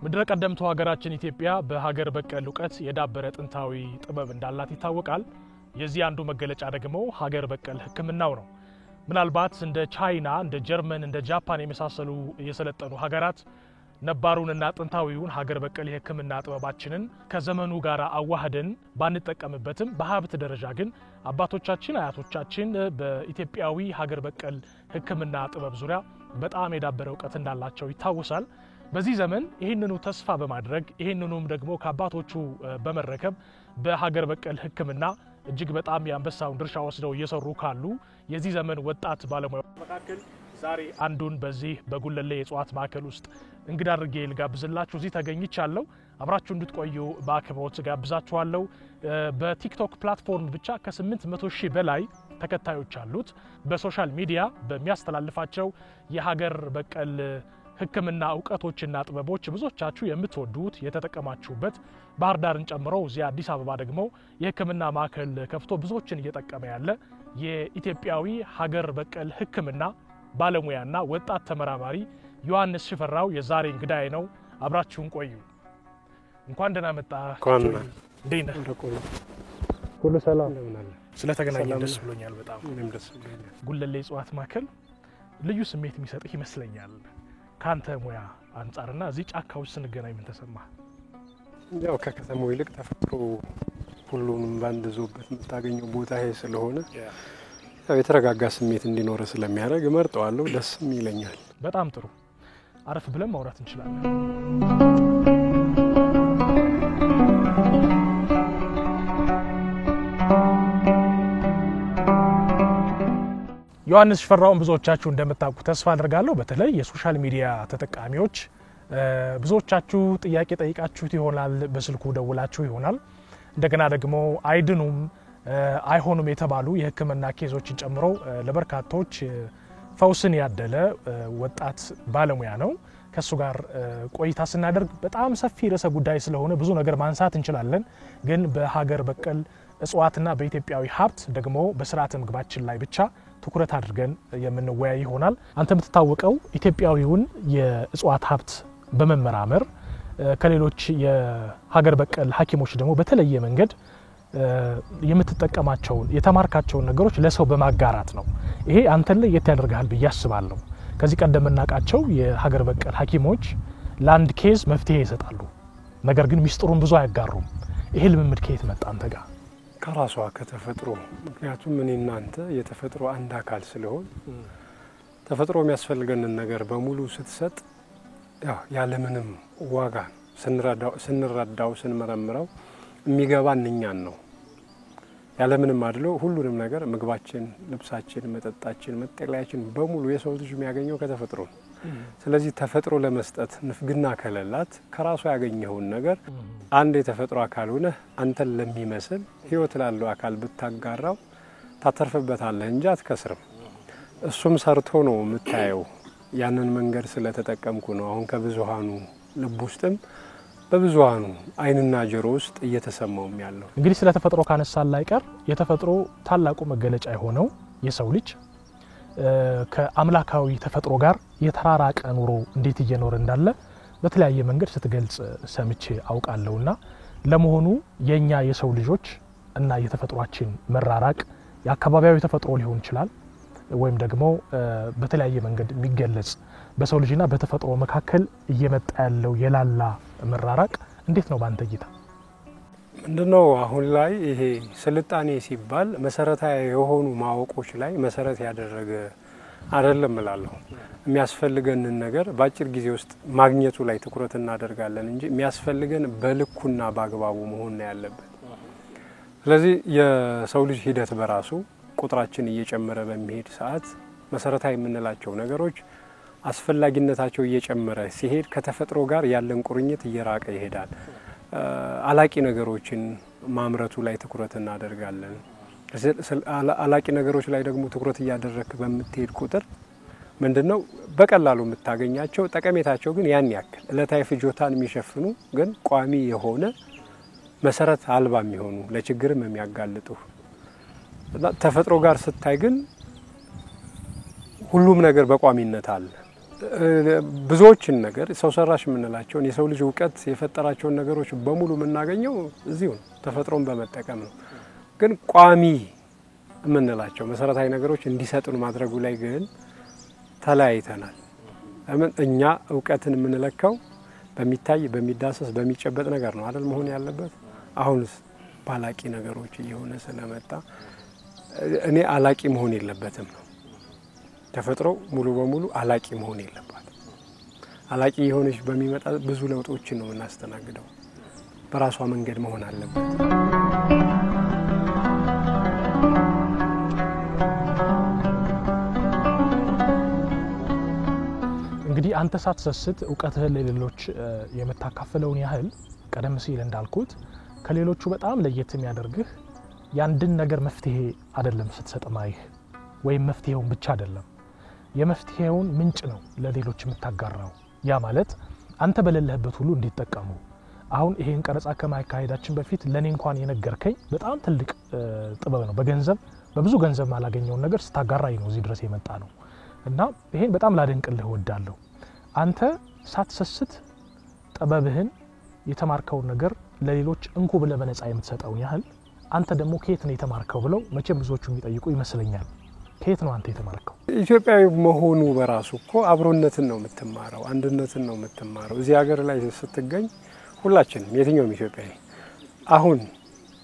ምድረ ቀደምቱ ሀገራችን ኢትዮጵያ በሀገር በቀል ዕውቀት የዳበረ ጥንታዊ ጥበብ እንዳላት ይታወቃል። የዚህ አንዱ መገለጫ ደግሞ ሀገር በቀል ሕክምናው ነው። ምናልባት እንደ ቻይና፣ እንደ ጀርመን፣ እንደ ጃፓን የመሳሰሉ የሰለጠኑ ሀገራት ነባሩንና ጥንታዊውን ሀገር በቀል የሕክምና ጥበባችንን ከዘመኑ ጋር አዋህደን ባንጠቀምበትም በሀብት ደረጃ ግን አባቶቻችን አያቶቻችን በኢትዮጵያዊ ሀገር በቀል ሕክምና ጥበብ ዙሪያ በጣም የዳበረ ዕውቀት እንዳላቸው ይታወሳል። በዚህ ዘመን ይህንኑ ተስፋ በማድረግ ይህንኑም ደግሞ ከአባቶቹ በመረከብ በሀገር በቀል ሕክምና እጅግ በጣም የአንበሳውን ድርሻ ወስደው እየሰሩ ካሉ የዚህ ዘመን ወጣት ባለሙያዎች መካከል ዛሬ አንዱን በዚህ በጉለሌ የእጽዋት ማዕከል ውስጥ እንግዳ አድርጌ ልጋብዝላችሁ እዚህ ተገኝቻለሁ። አብራችሁ እንድትቆዩ በአክብሮት ጋብዛችኋለሁ። በቲክቶክ ፕላትፎርም ብቻ ከ800,000 በላይ ተከታዮች አሉት። በሶሻል ሚዲያ በሚያስተላልፋቸው የሀገር በቀል ሕክምና ዕውቀቶችና ጥበቦች ብዙዎቻችሁ የምትወዱት የተጠቀማችሁበት ባህር ዳርን ጨምሮ እዚህ አዲስ አበባ ደግሞ የሕክምና ማዕከል ከፍቶ ብዙዎችን እየጠቀመ ያለ የኢትዮጵያዊ ሀገር በቀል ሕክምና ባለሙያና ወጣት ተመራማሪ ዮሐንስ ሽፈራው የዛሬ እንግዳዬ ነው። አብራችሁን ቆዩ። እንኳን ደህና መጣ። እንዴት ነህ? ሁሉ ሰላም? ስለተገናኘን ደስ ብሎኛል በጣም። እኔም ደስ ብሎኛል። ጉለሌ የእጽዋት ማዕከል ልዩ ስሜት የሚሰጥህ ይመስለኛል ካንተ ሙያ አንጻርና እዚህ ጫካው ስንገናኝ ምን ተሰማ? ያው ከከተማው ይልቅ ተፈጥሮ ሁሉንም ባንድ ዞበት የምታገኘው ቦታ ይሄ ስለሆነ ያው የተረጋጋ ስሜት እንዲኖር ስለሚያደርግ እመርጠዋለሁ። ደስም ይለኛል። በጣም ጥሩ። አረፍ ብለን ማውራት እንችላለን። ዮሐንስ ሽፈራውን ብዙዎቻችሁ እንደምታውቁ ተስፋ አድርጋለሁ። በተለይ የሶሻል ሚዲያ ተጠቃሚዎች ብዙዎቻችሁ ጥያቄ ጠይቃችሁት ይሆናል፣ በስልኩ ደውላችሁ ይሆናል። እንደገና ደግሞ አይድኑም አይሆኑም የተባሉ የሕክምና ኬዞችን ጨምሮ ለበርካቶች ፈውስን ያደለ ወጣት ባለሙያ ነው። ከሱ ጋር ቆይታ ስናደርግ በጣም ሰፊ ርዕሰ ጉዳይ ስለሆነ ብዙ ነገር ማንሳት እንችላለን። ግን በሀገር በቀል እጽዋትና በኢትዮጵያዊ ሀብት ደግሞ በስርዓተ ምግባችን ላይ ብቻ ትኩረት አድርገን የምንወያይ ይሆናል። አንተ የምትታወቀው ኢትዮጵያዊውን የእጽዋት ሀብት በመመራመር ከሌሎች የሀገር በቀል ሐኪሞች ደግሞ በተለየ መንገድ የምትጠቀማቸውን የተማርካቸውን ነገሮች ለሰው በማጋራት ነው። ይሄ አንተን ላይ የት ያደርጋል ብዬ አስባለሁ። ከዚህ ቀደም የምናውቃቸው የሀገር በቀል ሐኪሞች ለአንድ ኬዝ መፍትሄ ይሰጣሉ፣ ነገር ግን ሚስጥሩን ብዙ አያጋሩም። ይሄ ልምምድ ከየት መጣ አንተ ጋር? ከራሷ ከተፈጥሮ። ምክንያቱም እኔ እናንተ የተፈጥሮ አንድ አካል ስለሆን ተፈጥሮ የሚያስፈልገንን ነገር በሙሉ ስትሰጥ ያው ያለምንም ዋጋ ስንረዳው ስንመረምረው የሚገባን እኛን ነው። ያለምንም አድሎ ሁሉንም ነገር ምግባችን፣ ልብሳችን፣ መጠጣችን፣ መጠለያችን በሙሉ የሰው ልጅ የሚያገኘው ከተፈጥሮ ነው። ስለዚህ ተፈጥሮ ለመስጠት ንፍግና ከሌላት ከራሷ ያገኘውን ነገር አንድ የተፈጥሮ አካል ሆነ አንተን ለሚመስል ህይወት ላለው አካል ብታጋራው ታተርፍበታለህ እንጂ አትከስርም። እሱም ሰርቶ ነው የምታየው። ያንን መንገድ ስለተጠቀምኩ ነው አሁን ከብዙሃኑ ልብ ውስጥም በብዙሃኑ አይንና ጆሮ ውስጥ እየተሰማው ያለው። እንግዲህ ስለ ተፈጥሮ ካነሳን ላይ ቀር የተፈጥሮ ታላቁ መገለጫ የሆነው የሰው ልጅ ከአምላካዊ ተፈጥሮ ጋር የተራራቀ ኑሮ እንዴት እየኖረ እንዳለ በተለያየ መንገድ ስትገልጽ ሰምቼ አውቃለሁና ለመሆኑ የኛ የሰው ልጆች እና የተፈጥሯችን መራራቅ የአካባቢያዊ ተፈጥሮ ሊሆን ይችላል ወይም ደግሞ በተለያየ መንገድ የሚገለጽ በሰው ልጅና በተፈጥሮ መካከል እየመጣ ያለው የላላ መራራቅ እንዴት ነው ባንተ እይታ? ምንድነው አሁን ላይ ይሄ ስልጣኔ ሲባል መሰረታዊ የሆኑ ማወቆች ላይ መሰረት ያደረገ አይደለም እላለሁ። የሚያስፈልገንን ነገር በአጭር ጊዜ ውስጥ ማግኘቱ ላይ ትኩረት እናደርጋለን እንጂ የሚያስፈልገን በልኩና በአግባቡ መሆን ያለበት። ስለዚህ የሰው ልጅ ሂደት በራሱ ቁጥራችን እየጨመረ በሚሄድ ሰዓት መሰረታዊ የምንላቸው ነገሮች አስፈላጊነታቸው እየጨመረ ሲሄድ ከተፈጥሮ ጋር ያለን ቁርኝት እየራቀ ይሄዳል። አላቂ ነገሮችን ማምረቱ ላይ ትኩረት እናደርጋለን። አላቂ ነገሮች ላይ ደግሞ ትኩረት እያደረክ በምትሄድ ቁጥር ምንድነው በቀላሉ የምታገኛቸው ጠቀሜታቸው ግን ያን ያክል እለታዊ ፍጆታን የሚሸፍኑ ግን ቋሚ የሆነ መሰረት አልባ የሚሆኑ ለችግርም የሚያጋልጡ ተፈጥሮ ጋር ስታይ ግን ሁሉም ነገር በቋሚነት አለ። ብዙዎችን ነገር ሰው ሰራሽ የምንላቸውን የሰው ልጅ እውቀት የፈጠራቸውን ነገሮች በሙሉ የምናገኘው እዚሁ ነው፣ ተፈጥሮን በመጠቀም ነው። ግን ቋሚ የምንላቸው መሰረታዊ ነገሮች እንዲሰጡን ማድረጉ ላይ ግን ተለያይተናል። እኛ እውቀትን የምንለካው በሚታይ በሚዳሰስ በሚጨበጥ ነገር ነው አይደል መሆን ያለበት። አሁንስ ባላቂ ነገሮች እየሆነ ስለመጣ እኔ አላቂ መሆን የለበትም ነው። ተፈጥሮ ሙሉ በሙሉ አላቂ መሆን የለባትም። አላቂ የሆነች በሚመጣ ብዙ ለውጦችን ነው የምናስተናግደው። በራሷ መንገድ መሆን አለበት። እንግዲህ አንተ ሳትሰስት እውቀትህን ለሌሎች የምታካፍለውን ያህል ቀደም ሲል እንዳልኩት ከሌሎቹ በጣም ለየት የሚያደርግህ ያንድን ነገር መፍትሄ አይደለም ስትሰጥ ማይህ ወይም መፍትሄውን ብቻ አይደለም የመፍትሄውን ምንጭ ነው ለሌሎች የምታጋራው። ያ ማለት አንተ በሌለህበት ሁሉ እንዲጠቀሙ። አሁን ይሄን ቀረጻ ከማይካሄዳችን በፊት ለኔ እንኳን የነገርከኝ በጣም ትልቅ ጥበብ ነው። በገንዘብ በብዙ ገንዘብ ማላገኘውን ነገር ስታጋራይ ነው እዚህ ድረስ የመጣ ነው እና ይሄን በጣም ላደንቅልህ እወዳለሁ። አንተ ሳትሰስት ጥበብህን የተማርከውን ነገር ለሌሎች እንኩ ብለህ በነፃ የምትሰጠውን ያህል አንተ ደግሞ ከየት ነው የተማርከው ብለው መቼም ብዙዎቹ የሚጠይቁ ይመስለኛል። ከየት ነው አንተ የተማርከው? ኢትዮጵያዊ መሆኑ በራሱ እኮ አብሮነትን ነው የምትማረው፣ አንድነትን ነው የምትማረው። እዚህ ሀገር ላይ ስትገኝ ሁላችንም የትኛውም ኢትዮጵያዊ አሁን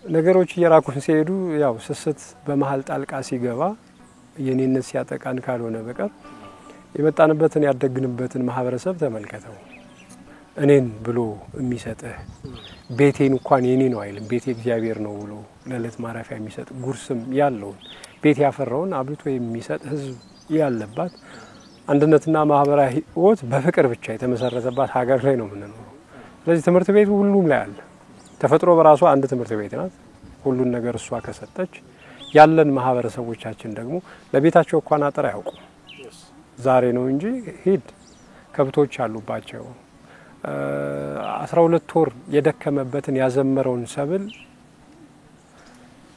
ነገሮች እየራቁን ሲሄዱ ያው ስስት በመሃል ጣልቃ ሲገባ የኔነት ሲያጠቃን ካልሆነ በቀር የመጣንበትን ያደግንበትን ማህበረሰብ ተመልከተው። እኔን ብሎ የሚሰጥህ ቤቴን እንኳን የኔ ነው አይልም፣ ቤቴ እግዚአብሔር ነው ብሎ ለለት ማረፊያ የሚሰጥ ጉርስም ያለውን ቤት ያፈራውን አብልቶ የሚሰጥ ህዝብ ያለባት አንድነትና ማህበራዊ ህይወት በፍቅር ብቻ የተመሰረተባት ሀገር ላይ ነው የምንኖረው። ስለዚህ ትምህርት ቤቱ ሁሉም ላይ አለ። ተፈጥሮ በራሷ አንድ ትምህርት ቤት ናት። ሁሉን ነገር እሷ ከሰጠች ያለን ማህበረሰቦቻችን ደግሞ ለቤታቸው እንኳን አጥር አያውቁም። ዛሬ ነው እንጂ ሂድ ከብቶች አሉባቸው 12 ወር የደከመበትን ያዘመረውን ሰብል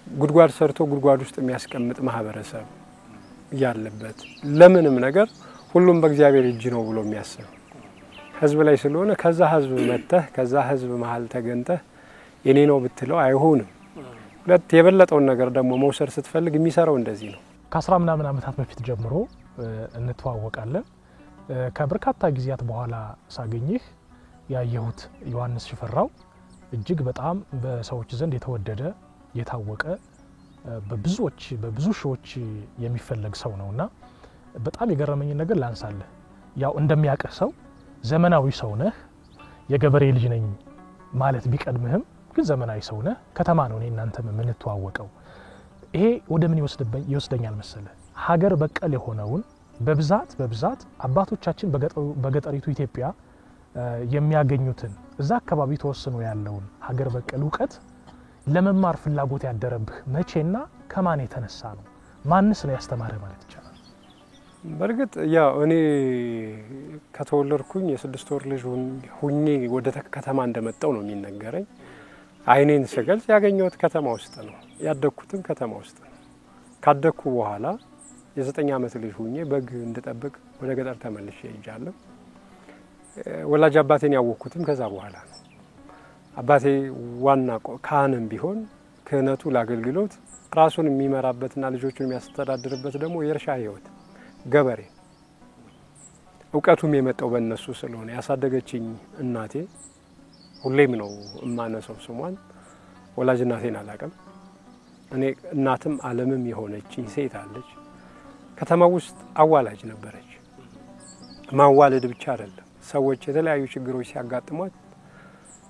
ጉድጓድ ሰርቶ ጉድጓድ ውስጥ የሚያስቀምጥ ማህበረሰብ ያለበት ለምንም ነገር ሁሉም በእግዚአብሔር እጅ ነው ብሎ የሚያስብ ህዝብ ላይ ስለሆነ ከዛ ህዝብ መተህ ከዛ ህዝብ መሃል ተገንተህ የኔ ነው ብትለው አይሆንም። ሁለት የበለጠውን ነገር ደግሞ መውሰድ ስትፈልግ የሚሰራው እንደዚህ ነው። ከ10 ምናምን ዓመታት በፊት ጀምሮ እንተዋወቃለን። ከበርካታ ጊዜያት በኋላ ሳገኝህ ያየሁት ዮሐንስ ሽፈራው እጅግ በጣም በሰዎች ዘንድ የተወደደ የታወቀ በብዙ ሺዎች የሚፈለግ ሰው ነውና በጣም የገረመኝ ነገር ላንሳለህ። ያው እንደሚያቀህ ሰው ዘመናዊ ሰው ነህ። የገበሬ ልጅ ነኝ ማለት ቢቀድምህም ግን ዘመናዊ ሰው ነህ። ከተማ ነው እኔ እናንተም የምንተዋወቀው። ይሄ ወደ ምን ይወስደኛል መሰለህ? ሀገር በቀል የሆነውን በብዛት አባቶቻችን በገጠሪቱ ኢትዮጵያ የሚያገኙትን እዛ አካባቢ ተወስኖ ያለውን ሀገር በቀል ዕውቀት ለመማር ፍላጎት ያደረብህ መቼና ከማን የተነሳ ነው? ማንስ ነው ያስተማረ ማለት ይቻላል? በርግጥ ያው እኔ ከተወለድኩኝ የ6 ወር ልጅ ሁኜ ወደ ከተማ እንደመጣው ነው የሚነገረኝ። አይኔን ስገልጽ ያገኘሁት ከተማ ውስጥ ነው፣ ያደግኩትም ከተማ ውስጥ ነው። ካደግኩ በኋላ የ9 ዓመት ልጅ ሁኜ በግ እንድጠብቅ ወደ ገጠር ተመልሼ ሄጃለሁ። ወላጅ አባቴን ያወቅኩትም ከዛ በኋላ ነው። አባቴ ዋና ካህንም ቢሆን ክህነቱ ለአገልግሎት ራሱን የሚመራበትና ልጆቹን የሚያስተዳድርበት ደግሞ የእርሻ ህይወት ገበሬ። እውቀቱም የመጣው በእነሱ ስለሆነ ያሳደገችኝ እናቴ ሁሌም ነው እማነሰው ስሟን። ወላጅ እናቴን አላውቅም። እኔ እናትም ዓለምም የሆነችኝ ሴት አለች። ከተማ ውስጥ አዋላጅ ነበረች። ማዋለድ ብቻ አይደለም፣ ሰዎች የተለያዩ ችግሮች ሲያጋጥሟት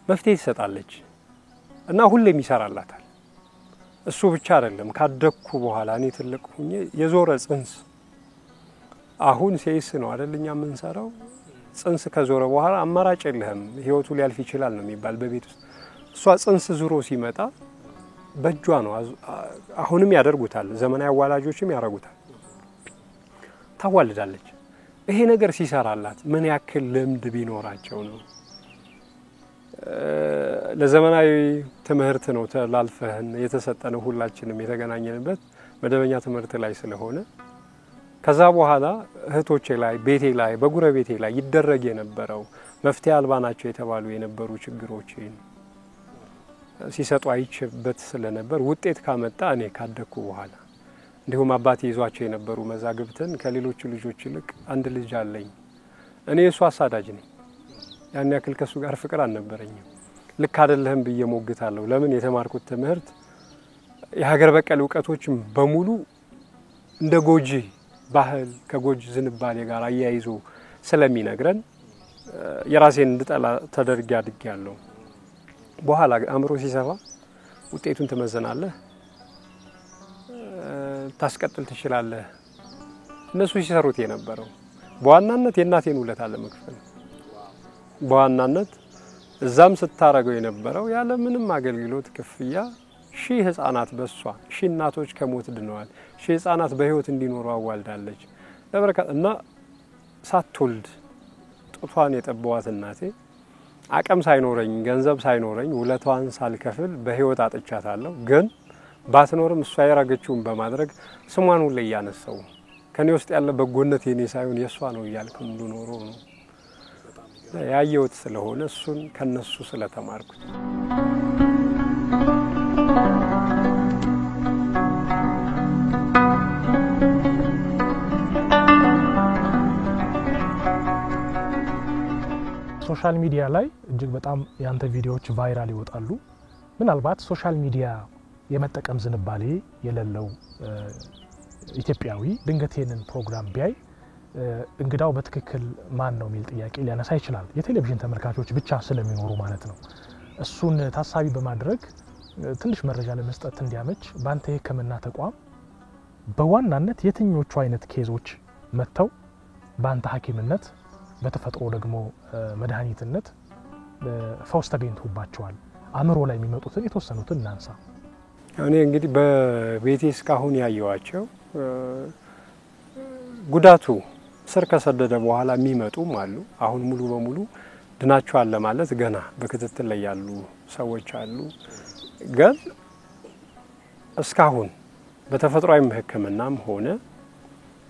መፍትሄ ትሰጣለች እና ሁሌም ይሰራላታል። እሱ ብቻ አይደለም፣ ካደኩ በኋላ እኔ ትልቅ ሆኜ የዞረ ጽንስ አሁን ሴስ ነው አይደልኛ የምንሰራው። ጽንስ ከዞረ በኋላ አማራጭ የለህም፣ ህይወቱ ሊያልፍ ይችላል ነው የሚባል በቤት ውስጥ። እሷ ጽንስ ዙሮ ሲመጣ በእጇ ነው፣ አሁንም ያደርጉታል፣ ዘመናዊ አዋላጆችም ያደርጉታል። ታዋልዳለች። ይሄ ነገር ሲሰራላት ምን ያክል ልምድ ቢኖራቸው ነው? ለዘመናዊ ትምህርት ነው ተላልፈን የተሰጠነው ሁላችንም የተገናኘንበት መደበኛ ትምህርት ላይ ስለሆነ ከዛ በኋላ እህቶቼ ላይ ቤቴ ላይ በጉረቤቴ ላይ ይደረግ የነበረው መፍትሄ አልባ ናቸው የተባሉ የነበሩ ችግሮችን ሲሰጡ አይችበት ስለነበር ውጤት ካመጣ እኔ ካደኩ በኋላ እንዲሁም አባቴ ይዟቸው የነበሩ መዛግብትን ከሌሎቹ ልጆች ይልቅ አንድ ልጅ አለኝ። እኔ እሱ አሳዳጅ ነኝ። ያን ያክል ከሱ ጋር ፍቅር አልነበረኝም። ልክ አይደለህም ብዬ ሞግታለሁ። ለምን የተማርኩት ትምህርት የሀገር በቀል እውቀቶችም በሙሉ እንደ ጎጂ ባህል ከጎጂ ዝንባሌ ጋር አያይዞ ስለሚነግረን የራሴን እንድጠላ ተደርጌ አድጌያለሁ። በኋላ አእምሮ ሲሰፋ ውጤቱን ትመዘናለህ፣ ታስቀጥል ትችላለህ። እነሱ ሲሰሩት የነበረው በዋናነት የእናቴን ውለታ ለመክፈል በዋናነት እዛም ስታረገው የነበረው ያለ ምንም አገልግሎት ክፍያ ሺህ ህፃናት በሷ ሺህ እናቶች ከሞት ድነዋል። ሺህ ህፃናት በህይወት እንዲኖሩ አዋልዳለች። ለበረከት እና ሳትወልድ ጡቷን የጠባዋት እናቴ አቅም ሳይኖረኝ ገንዘብ ሳይኖረኝ ውለቷን ሳልከፍል በህይወት አጥቻታለሁ። ግን ባትኖርም እሷ ያረገችውን በማድረግ ስሟን ሁሉ ያነሳው ከኔ ውስጥ ያለ በጎነት የኔ ሳይሆን የሷ ነው እያልኩ እንድኖር ነው ያየሁት። ስለሆነ እሱን ከነሱ ስለተማርኩት ሶሻል ሚዲያ ላይ እጅግ በጣም ያንተ ቪዲዮዎች ቫይራል ይወጣሉ። ምናልባት ሶሻል ሚዲያ የመጠቀም ዝንባሌ የሌለው ኢትዮጵያዊ ድንገት ይሄንን ፕሮግራም ቢያይ እንግዳው በትክክል ማን ነው የሚል ጥያቄ ሊያነሳ ይችላል። የቴሌቪዥን ተመልካቾች ብቻ ስለሚኖሩ ማለት ነው። እሱን ታሳቢ በማድረግ ትንሽ መረጃ ለመስጠት እንዲያመች ባንተ የሕክምና ተቋም በዋናነት የትኞቹ አይነት ኬዞች መተው ባንተ ሐኪምነት በተፈጥሮ ደግሞ መድኃኒትነት ፈውስ ተገኝቶባቸዋል? አእምሮ ላይ የሚመጡትን የተወሰኑትን እናንሳ። እኔ እንግዲህ በቤቴ እስካሁን ያየዋቸው ጉዳቱ ስር ከሰደደ በኋላ የሚመጡም አሉ። አሁን ሙሉ በሙሉ ድናቸዋል ለማለት ገና በክትትል ላይ ያሉ ሰዎች አሉ። ግን እስካሁን በተፈጥሯዊ ሕክምናም ሆነ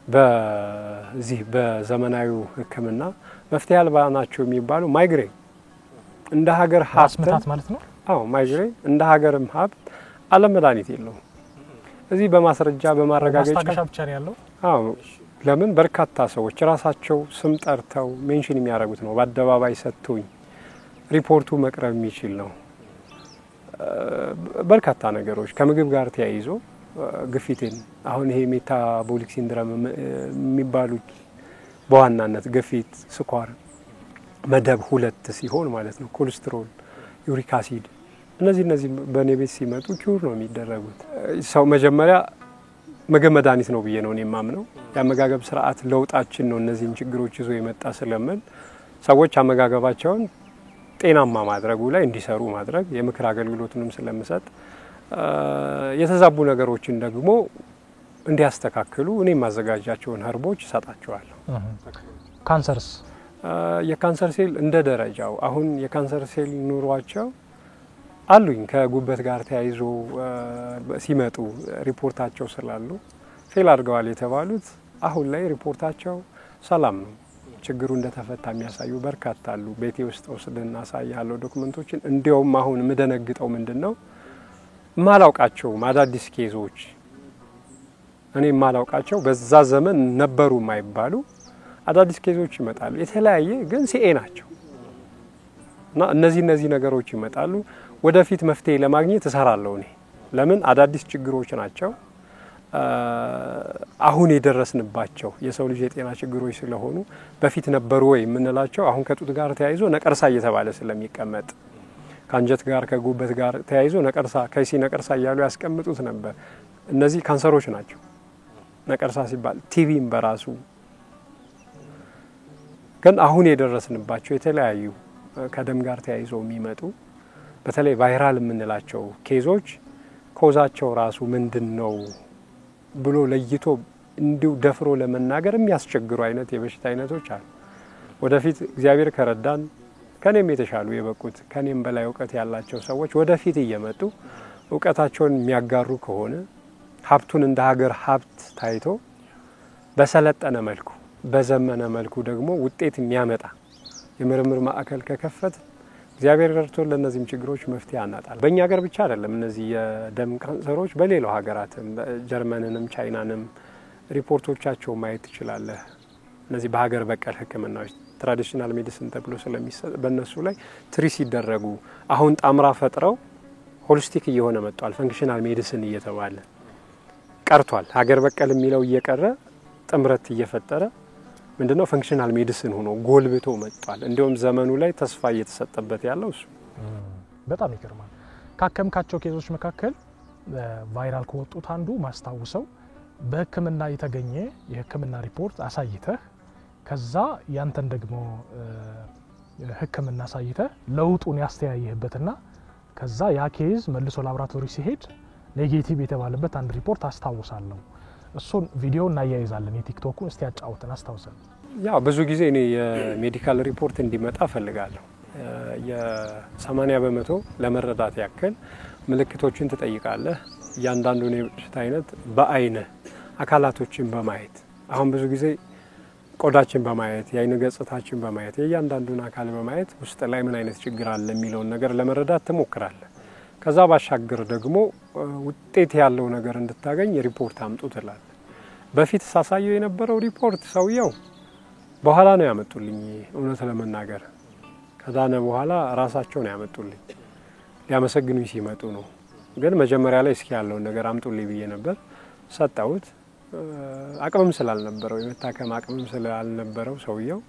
በዚህ በዘመናዊ ሕክምና መፍትሄ አልባ ናቸው የሚባሉ ማይግሬን እንደ ሀገር ሀብት ማለት ነው። አዎ ማይግሬን እንደ ሀገርም ሀብት ዓለም መድኃኒት የለውም። እዚህ በማስረጃ በማረጋገጫ ብቻ ነው ያለው። አዎ ለምን በርካታ ሰዎች ራሳቸው ስም ጠርተው ሜንሽን የሚያደርጉት ነው። በአደባባይ ሰጥቶኝ ሪፖርቱ መቅረብ የሚችል ነው። በርካታ ነገሮች ከምግብ ጋር ተያይዞ ግፊቴን አሁን ይሄ ሜታቦሊክ ሲንድሮም የሚባሉ በዋናነት ግፊት፣ ስኳር መደብ 2 ሲሆን ማለት ነው፣ ኮሌስትሮል፣ ዩሪክ አሲድ እነዚህ በኔ ቤት ሲመጡ ኪውር ነው የሚደረጉት። ሰው መጀመሪያ ምግብ መድኃኒት ነው ብዬ ነው እኔ የማምነው። የአመጋገብ ስርዓት ለውጣችን ነው እነዚህን ችግሮች ይዞ የመጣ ስለምን ሰዎች አመጋገባቸውን ጤናማ ማድረጉ ላይ እንዲሰሩ ማድረግ የምክር አገልግሎቱንም ስለምሰጥ የተዛቡ ነገሮችን ደግሞ እንዲያስተካክሉ እኔ ማዘጋጃቸውን ህርቦች እሰጣቸዋለሁ። ካንሰርስ የካንሰር ሴል እንደ ደረጃው አሁን የካንሰር ሴል ኑሯቸው አሉኝ ከጉበት ጋር ተያይዞ ሲመጡ ሪፖርታቸው ስላሉ ፌል አድርገዋል የተባሉት አሁን ላይ ሪፖርታቸው ሰላም ነው። ችግሩ እንደተፈታ የሚያሳዩ በርካታ አሉ። ቤቴ ውስጥ ወስደን እናሳያለሁ ዶክመንቶችን። እንዲያውም አሁን ምደነግጠው ምንድነው ማላውቃቸው አዳዲስ ኬዞች እኔ ማላውቃቸው በዛ ዘመን ነበሩ የማይባሉ አዳዲስ ኬዞች ይመጣሉ። የተለያየ ግን ሲኤ ናቸው እና እነዚህ ነገሮች ይመጣሉ። ወደፊት መፍትሄ ለማግኘት እሰራለሁ እኔ። ለምን አዳዲስ ችግሮች ናቸው አሁን የደረስንባቸው የሰው ልጅ የጤና ችግሮች ስለሆኑ በፊት ነበሩ ወይ የምንላቸው አሁን ከጡት ጋር ተያይዞ ነቀርሳ እየተባለ ስለሚቀመጥ ከአንጀት ጋር ከጉበት ጋር ተያይዞ ነቀርሳ ከይሲ ነቀርሳ እያሉ ያስቀምጡት ነበር። እነዚህ ካንሰሮች ናቸው። ነቀርሳ ሲባል ቲቪም በራሱ ግን አሁን የደረስንባቸው የተለያዩ ከደም ጋር ተያይዞ የሚመጡ በተለይ ቫይራል የምንላቸው ኬዞች ኮዛቸው ራሱ ምንድነው ብሎ ለይቶ እንዲው ደፍሮ ለመናገር የሚያስቸግሩ አይነት የበሽታ አይነቶች አሉ። ወደፊት እግዚአብሔር ከረዳን ከኔም የተሻሉ የበቁት ከኔም በላይ እውቀት ያላቸው ሰዎች ወደፊት እየመጡ እውቀታቸውን የሚያጋሩ ከሆነ ሀብቱን እንደ ሀገር ሀብት ታይቶ በሰለጠነ መልኩ በዘመነ መልኩ ደግሞ ውጤት የሚያመጣ የምርምር ማዕከል ከከፈት እግዚአብሔር ረድቶን ለእነዚህም ችግሮች መፍትሄ ያናጣል። በእኛ ሀገር ብቻ አይደለም እነዚህ የደም ካንሰሮች በሌላው ሀገራትም ጀርመንንም ቻይናንም ሪፖርቶቻቸው ማየት ትችላለህ። እነዚህ በሀገር በቀል ሕክምናዎች ትራዲሽናል ሜዲሲን ተብሎ ስለሚሰጥ በእነሱ ላይ ትሪ ሲደረጉ አሁን ጣምራ ፈጥረው ሆሊስቲክ እየሆነ መጥቷል። ፈንክሽናል ሜዲሲን እየተባለ ቀርቷል። ሀገር በቀል የሚለው እየቀረ ጥምረት እየፈጠረ ምንድነው ፈንክሽናል ሜዲሲን ሆኖ ጎልብቶ መጥቷል። እንዲሁም ዘመኑ ላይ ተስፋ እየተሰጠበት ያለው እሱ በጣም ይገርማል። ካከምካቸው ኬዞች መካከል ቫይራል ከወጡት አንዱ ማስታውሰው በህክምና የተገኘ የህክምና ሪፖርት አሳይተህ ከዛ ያንተን ደግሞ ህክምና አሳይተህ ለውጡን ያስተያየህበትና ከዛ ያ ኬዝ መልሶ ላቦራቶሪ ሲሄድ ኔጌቲቭ የተባለበት አንድ ሪፖርት አስታውሳለሁ። እሱን ቪዲዮ እናያይዛለን የቲክቶኩን እስቲ ያጫውተን አስታውሰን። ያው ብዙ ጊዜ እኔ የሜዲካል ሪፖርት እንዲመጣ ፈልጋለሁ። የ80% ለመረዳት ያክል ምልክቶችን ትጠይቃለህ። እያንዳንዱን የበሽታ አይነት በአይነ አካላቶችን በማየት አሁን ብዙ ጊዜ ቆዳችን በማየት የአይን ገጽታችን በማየት የእያንዳንዱን አካል በማየት ውስጥ ላይ ምን አይነት ችግር አለ የሚለውን ነገር ለመረዳት ትሞክራለህ። ከዛ ባሻገር ደግሞ ውጤት ያለው ነገር እንድታገኝ ሪፖርት አምጡ ትላለህ። በፊት ሳሳየው የነበረው ሪፖርት ሰውየው በኋላ ነው ያመጡልኝ። እውነት ለመናገር ከዳነ በኋላ ራሳቸው ነው ያመጡልኝ። ሊያመሰግኑኝ ሲመጡ ነው። ግን መጀመሪያ ላይ እስኪ ያለውን ነገር አምጡልኝ ብዬ ነበር። ሰጣሁት። አቅምም ስላልነበረው የመታከም አቅምም ስላልነበረው ሰውየው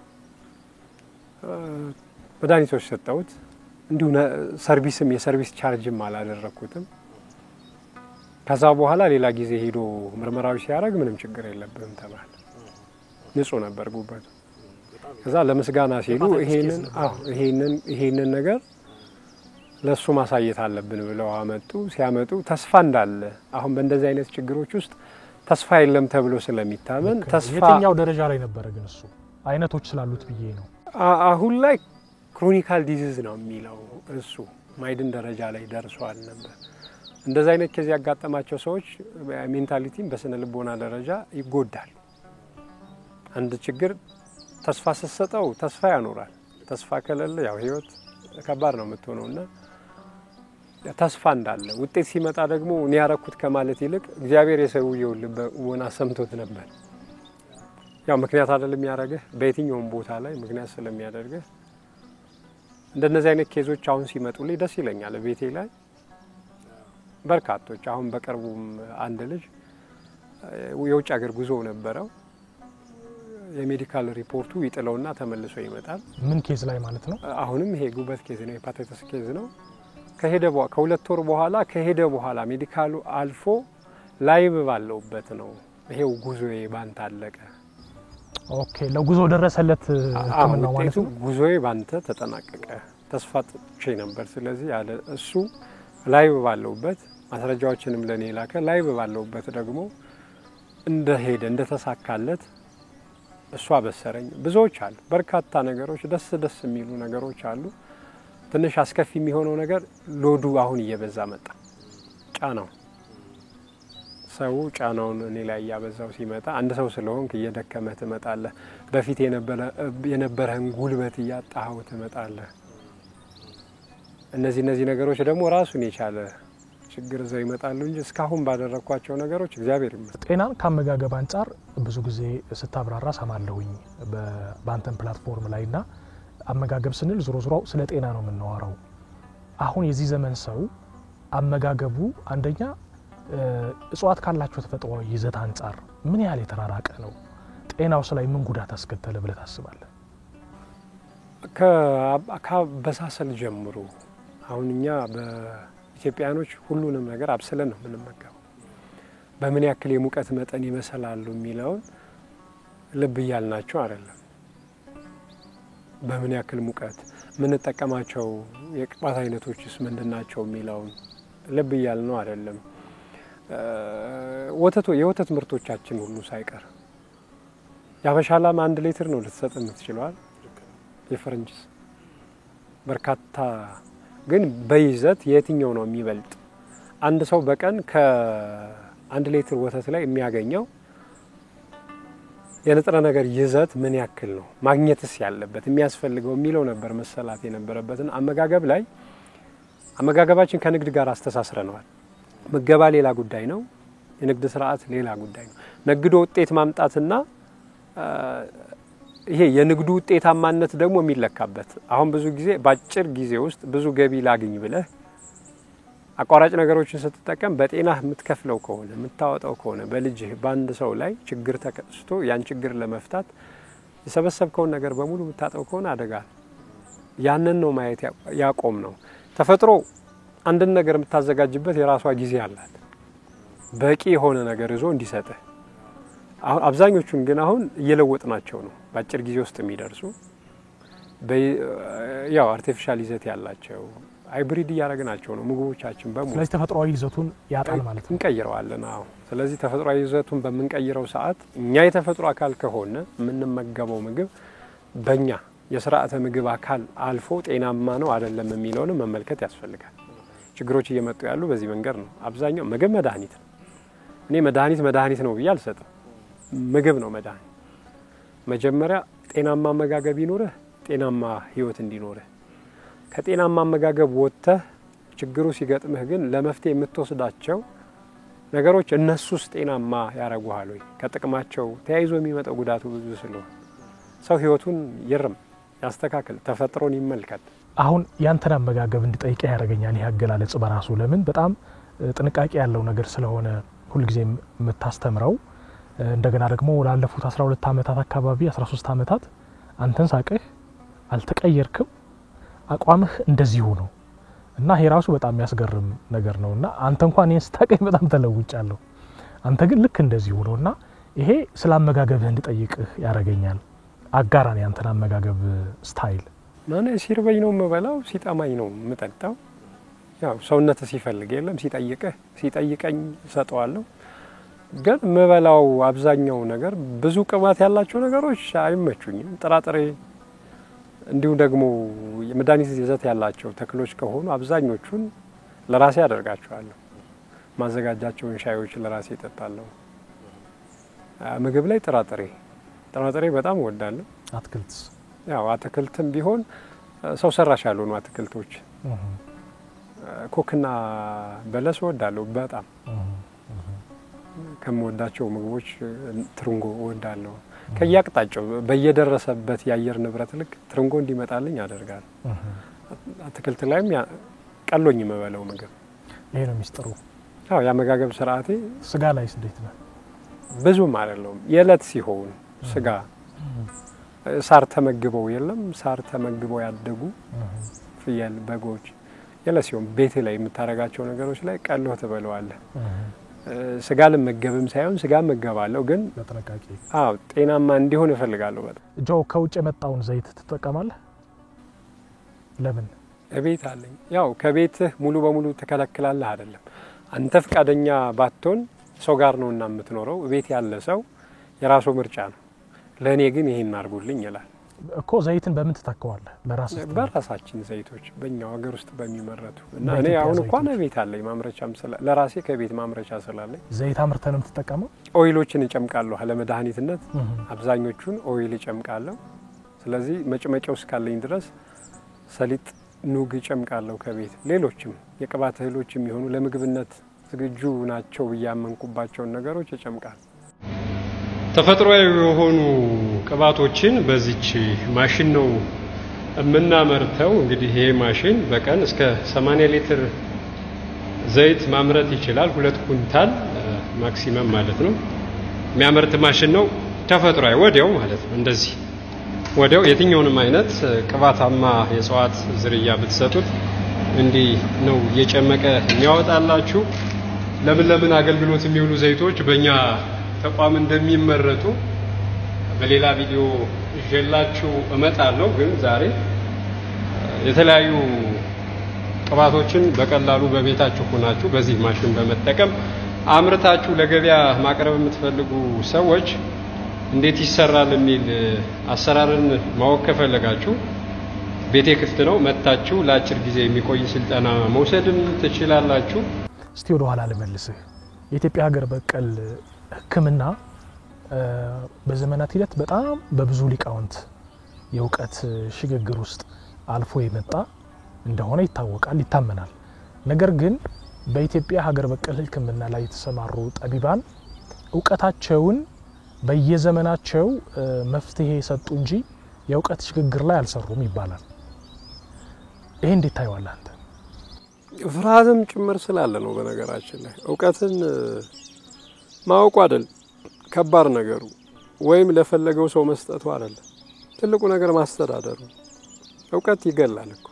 መድኃኒቶች ሰጣሁት። እንዲሁ ሰርቪስም የሰርቪስ ቻርጅም አላደረኩትም። ከዛ በኋላ ሌላ ጊዜ ሄዶ ምርመራዊ ሲያደርግ ምንም ችግር የለብህም ተባለ። ንጹህ ነበር ጉበቱ። ከዛ ለምስጋና ሲሉ ይሄንን ነገር ለሱ ማሳየት አለብን ብለው አመጡ። ሲያመጡ ተስፋ እንዳለ አሁን በእንደዚህ አይነት ችግሮች ውስጥ ተስፋ የለም ተብሎ ስለሚታመን ተስፋ የትኛው ደረጃ ላይ ነበር ግን እሱ አይነቶች ስላሉት ብዬ ነው። አሁን ላይ ክሮኒካል ዲዚዝ ነው የሚለው እሱ ማይድን ደረጃ ላይ ደርሷል ነበር። እንደዚህ አይነት ኬዝ ያጋጠማቸው ሰዎች ሜንታሊቲም በስነ ልቦና ደረጃ ይጎዳል። አንድ ችግር ተስፋ ሲሰጠው ተስፋ ያኖራል። ተስፋ ከሌለ ያው ህይወት ከባድ ነው የምትሆነውና ተስፋ እንዳለ ውጤት ሲመጣ ደግሞ እኔ ያረኩት ከማለት ይልቅ እግዚአብሔር የሰውየውን ልቦና ሰምቶት ነበር። ያው ምክንያት አይደለም ያረገህ በየትኛውም ቦታ ላይ ምክንያት ስለሚያደርግህ እንደነዚህ አይነት ኬዞች አሁን ሲመጡልኝ ደስ ይለኛል። ቤቴ ላይ በርካቶች አሁን በቅርቡም አንድ ልጅ የውጭ ሀገር ጉዞ ነበረው። የሜዲካል ሪፖርቱ ይጥለውና ተመልሶ ይመጣል። ምን ኬዝ ላይ ማለት ነው? አሁንም ይሄ ጉበት ኬዝ ነው፣ ሄፓታይተስ ኬዝ ነው። ከሁለት ወር በኋላ ከሄደ በኋላ ሜዲካሉ አልፎ ላይቭ ባለውበት ነው ይሄው ጉዞዬ ባንተ አለቀ። ኦኬ ለጉዞ ደረሰለት ህክምናው ማለት ነው። ጉዞዬ ባንተ ተጠናቀቀ። ተስፋ ጥቼ ነበር። ስለዚህ ያለ እሱ ላይቭ ባለውበት ማስረጃዎችንም ለኔ ላከ። ላይቭ ባለውበት ደግሞ እንደሄደ እንደተሳካለት እሱ አበሰረኝ። ብዙዎች አሉ፣ በርካታ ነገሮች ደስ የሚሉ ነገሮች አሉ። ትንሽ አስከፊ የሚሆነው ነገር ሎዱ አሁን እየበዛ መጣ። ጫናው ሰው ጫናውን እኔ ላይ ያበዛው ሲመጣ አንድ ሰው ስለሆንክ እየደከመህ ትመጣለህ። በፊት የነበረህን ጉልበት እያጣኸው ትመጣለህ። እነዚህ ነገሮች ደግሞ ራሱን የቻለ ችግር ዘው ይመጣሉ እንጂ እስካሁን ባደረኳቸው ነገሮች እግዚአብሔር ይመስገን። ጤናን ከአመጋገብ አንጻር ብዙ ጊዜ ስታብራራ ሰማለሁኝ በአንተን ፕላትፎርም ላይና አመጋገብ ስንል ዞሮ ስለ ጤና ነው የምናወራው። አሁን የዚህ ዘመን ሰው አመጋገቡ አንደኛ እጽዋት ካላቸው ተፈጥሯዊ ይዘት አንጻር ምን ያህል የተራራቀ ነው? ጤናውስ ላይ ምን ጉዳት አስከተለ ብለህ ታስባለህ? ከበሳሰል ጀምሮ አሁን እኛ በኢትዮጵያኖች ሁሉንም ነገር አብስለን ነው የምንመገበው። በምን ያክል የሙቀት መጠን ይመሰላሉ የሚለውን ልብ እያልናቸው አይደለም። በምን ያክል ሙቀት ምን ተጠቀማቸው የቅባት አይነቶችስ ምንድናቸው የሚለውን ልብ እያልነው አይደለም። የወተት ምርቶቻችን ሁሉ ሳይቀር ያበሻላም 1 ሊትር ነው ልትሰጥ የምትችለው። የፈረንጅስ በርካታ ግን በይዘት የትኛው ነው የሚበልጥ? አንድ ሰው በቀን ከ1 ሊትር ወተት ላይ የሚያገኘው የንጥረ ነገር ይዘት ምን ያክል ነው ማግኘትስ ያለበት የሚያስፈልገው የሚለው ነበር መሰላት የነበረበትን አመጋገብ ላይ አመጋገባችን ከንግድ ጋር አስተሳስረናል። ምገባ ሌላ ጉዳይ ነው፣ የንግድ ስርዓት ሌላ ጉዳይ ነው። ነግዶ ውጤት ማምጣትና ይሄ የንግዱ ውጤታማነት ደግሞ የሚለካበት አሁን ብዙ ጊዜ ባጭር ጊዜ ውስጥ ብዙ ገቢ ላግኝ ብለህ አቋራጭ ነገሮችን ስትጠቀም በጤናህ የምትከፍለው ከሆነ የምታወጣው ከሆነ በልጅህ ባንድ ሰው ላይ ችግር ተከስቶ ያን ችግር ለመፍታት የሰበሰብከውን ነገር በሙሉ የምታጠው ከሆነ አደጋ ያንን ነው ማየት ያቆም ነው። ተፈጥሮ አንድን ነገር የምታዘጋጅበት የራሷ ጊዜ አላት በቂ የሆነ ነገር ይዞ እንዲሰጥህ። አሁን አብዛኞቹን ግን አሁን እየለወጥናቸው ነው ባጭር ጊዜ ውስጥ የሚደርሱ ያው አርቲፊሻል ይዘት ያላቸው ሃይብሪድ ያደረግናቸው ነው ምግቦቻችን በሙሉ። ስለዚህ ተፈጥሯዊ ይዘቱን ያጣል ማለት ነው። እንቀይረዋለን። አዎ ስለዚህ ተፈጥሯዊ ይዘቱን በመንቀይረው ሰዓት እኛ የተፈጥሮ አካል ከሆነ የምንመገበው ምግብ በእኛ የስርዓተ ምግብ አካል አልፎ ጤናማ ነው አይደለም የሚለውን መመልከት ያስፈልጋል። ችግሮች እየመጡ ያሉ በዚህ መንገድ ነው። አብዛኛው ምግብ መድኃኒት ነው። እኔ መድኃኒት ነው ብዬ አልሰጥም። ምግብ ነው መድኃኒት። መጀመሪያ ጤናማ አመጋገብ ይኖርህ ጤናማ ህይወት እንዲኖርህ ከጤናማ አመጋገብ ወጥተህ ችግሩ ሲገጥምህ ግን ለመፍትሄ የምትወስዳቸው ነገሮች እነሱስ ጤናማ ያረጉሃል ወይ? ከጥቅማቸው ተያይዞ የሚመጣው ጉዳቱ ብዙ ስለሆነ ሰው ህይወቱን ይርም ያስተካክል፣ ተፈጥሮን ይመልከት። አሁን ያንተን አመጋገብ እንድጠይቅ ያደርገኛል ይህ አገላለጽ በራሱ ለምን በጣም ጥንቃቄ ያለው ነገር ስለሆነ ሁልጊዜ የምታስተምረው እንደገና ደግሞ ላለፉት 12 አመታት አካባቢ 13 አመታት አንተን ሳቀህ አልተቀየርክም፣ አቋምህ እንደዚሁ ነው እና ይሄ ራሱ በጣም የሚያስገርም ነገር ነውና አንተ እንኳን የስታቀኝ በጣም ተለውጫለሁ፣ አንተ ግን ልክ እንደዚሁ ነውና ይሄ ስላመጋገብህ እንድጠይቅህ ያደርገኛል። አጋራን ያንተን አመጋገብ ስታይል። ማን ሲርበኝ ነው የምበላው፣ ሲጠማኝ ነው የምጠጣው። ያው ሰውነት ሲፈልግ የለም ሲጠይቀኝ ሰጠዋለሁ። ግን የምበላው አብዛኛው ነገር ብዙ ቅባት ያላቸው ነገሮች አይመቹኝም። ጥራጥሬ እንዲሁ ደግሞ የመድኃኒት ይዘት ያላቸው ተክሎች ከሆኑ አብዛኞቹን ለራሴ አደርጋቸዋለሁ። ማዘጋጃቸውን ሻዮች ለራሴ እጠጣለሁ። ምግብ ላይ ጥራጥሬ በጣም እወዳለሁ። አትክልትስ? ያው አትክልትም ቢሆን ሰው ሰራሽ ያልሆኑ አትክልቶች ኮክና በለስ እወዳለሁ በጣም። ከምወዳቸው ምግቦች ትርንጎ እወዳለሁ። ከያቅጣጫው በየደረሰበት የአየር ንብረት ልክ ትርንጎ እንዲመጣልኝ አደርጋለሁ። አትክልት ላይም ቀሎኝ የምበለው ምግብ ይሄ ነው ሚስጥሩ። አዎ ያመጋገብ ስርዓቴ። ስጋ ላይስ እንዴት ነው? ብዙም አይደለም። የዕለት ሲሆን ስጋ ሳር ተመግበው የለም ሳር ተመግበው ያደጉ ፍየል፣ በጎች የዕለት ሲሆን ቤት ላይ የምታረጋቸው ነገሮች ላይ ቀሎ ተበለዋለህ። ስጋ ለመገብም ሳይሆን ስጋ መገባለሁ ግን በጥንቃቄ። አዎ ጤናማ እንዲሆን እፈልጋለሁ። በጣም ጆ ከውጭ የመጣውን ዘይት ትጠቀማለህ? ለምን? እቤት አለኝ። ያው ከቤትህ ሙሉ በሙሉ ተከለክላለህ አይደለም። አንተ ፍቃደኛ ባትሆን ሰው ጋር ነውና የምትኖረው። እቤት ያለ ሰው የራሱ ምርጫ ነው። ለኔ ግን ይሄን አድርጉልኝ ይላል እኮ። ዘይትን በምን ትተካዋለህ? በራሳችን ዘይቶች በእኛው ሀገር ውስጥ በሚመረቱ እና እኔ አሁን እንኳን ቤት አለኝ ማምረቻም ለራሴ ከቤት ማምረቻ ስላለኝ ዘይት አምርተህ ነው የምትጠቀመው? ኦይሎችን እጨምቃለሁ ለመድኃኒትነት። አብዛኞቹን ኦይል እጨምቃለሁ። ስለዚህ መጭመቂያው እስካለኝ ድረስ ሰሊጥ፣ ኑግ እጨምቃለሁ ከቤት። ሌሎችም የቅባት እህሎች የሚሆኑ ለምግብነት ዝግጁ ናቸው ብያመንኩባቸውን ነገሮች እጨምቃለሁ። ተፈጥሯዊ የሆኑ ቅባቶችን በዚች ማሽን ነው የምናመርተው። እንግዲህ ይሄ ማሽን በቀን እስከ 80 ሊትር ዘይት ማምረት ይችላል። 2 ኩንታል ማክሲመም ማለት ነው የሚያመርት ማሽን ነው። ተፈጥሯዊ ወዲያው ማለት ነው። እንደዚህ ወዲያው የትኛውንም አይነት ቅባታማ የእጽዋት ዝርያ ብትሰጡት እንዲህ ነው እየጨመቀ የሚያወጣላችሁ። ለምን አገልግሎት የሚውሉ ዘይቶች በእኛ ተቋም እንደሚመረቱ በሌላ ቪዲዮ ይዤላችሁ እመጣለሁ። ግን ዛሬ የተለያዩ ቅባቶችን በቀላሉ በቤታችሁ ሆናችሁ በዚህ ማሽን በመጠቀም አምርታችሁ ለገበያ ማቅረብ የምትፈልጉ ሰዎች እንዴት ይሰራል የሚል አሰራርን ማወቅ ከፈለጋችሁ ቤቴ ክፍት ነው። መጣችሁ ለአጭር ጊዜ የሚቆይ ስልጠና መውሰድም ትችላላችሁ። እስቲ ወደ ኋላ ልመልስህ። የኢትዮጵያ ሀገር በቀል ሕክምና በዘመናት ሂደት በጣም በብዙ ሊቃውንት የእውቀት ሽግግር ውስጥ አልፎ የመጣ እንደሆነ ይታወቃል ይታመናል። ነገር ግን በኢትዮጵያ ሀገር በቀል ሕክምና ላይ የተሰማሩ ጠቢባን እውቀታቸውን በየዘመናቸው መፍትሄ ሰጡ እንጂ የእውቀት ሽግግር ላይ አልሰሩም ይባላል። ይሄ እንዴት ታይዋለህ አንተ? ፍርሃትም ጭምር ስላለ ነው። በነገራችን ላይ እውቀትን ማወቁ አይደል ከባድ ነገሩ፣ ወይም ለፈለገው ሰው መስጠቱ አይደል። ትልቁ ነገር ማስተዳደሩ። እውቀት ይገላል እኮ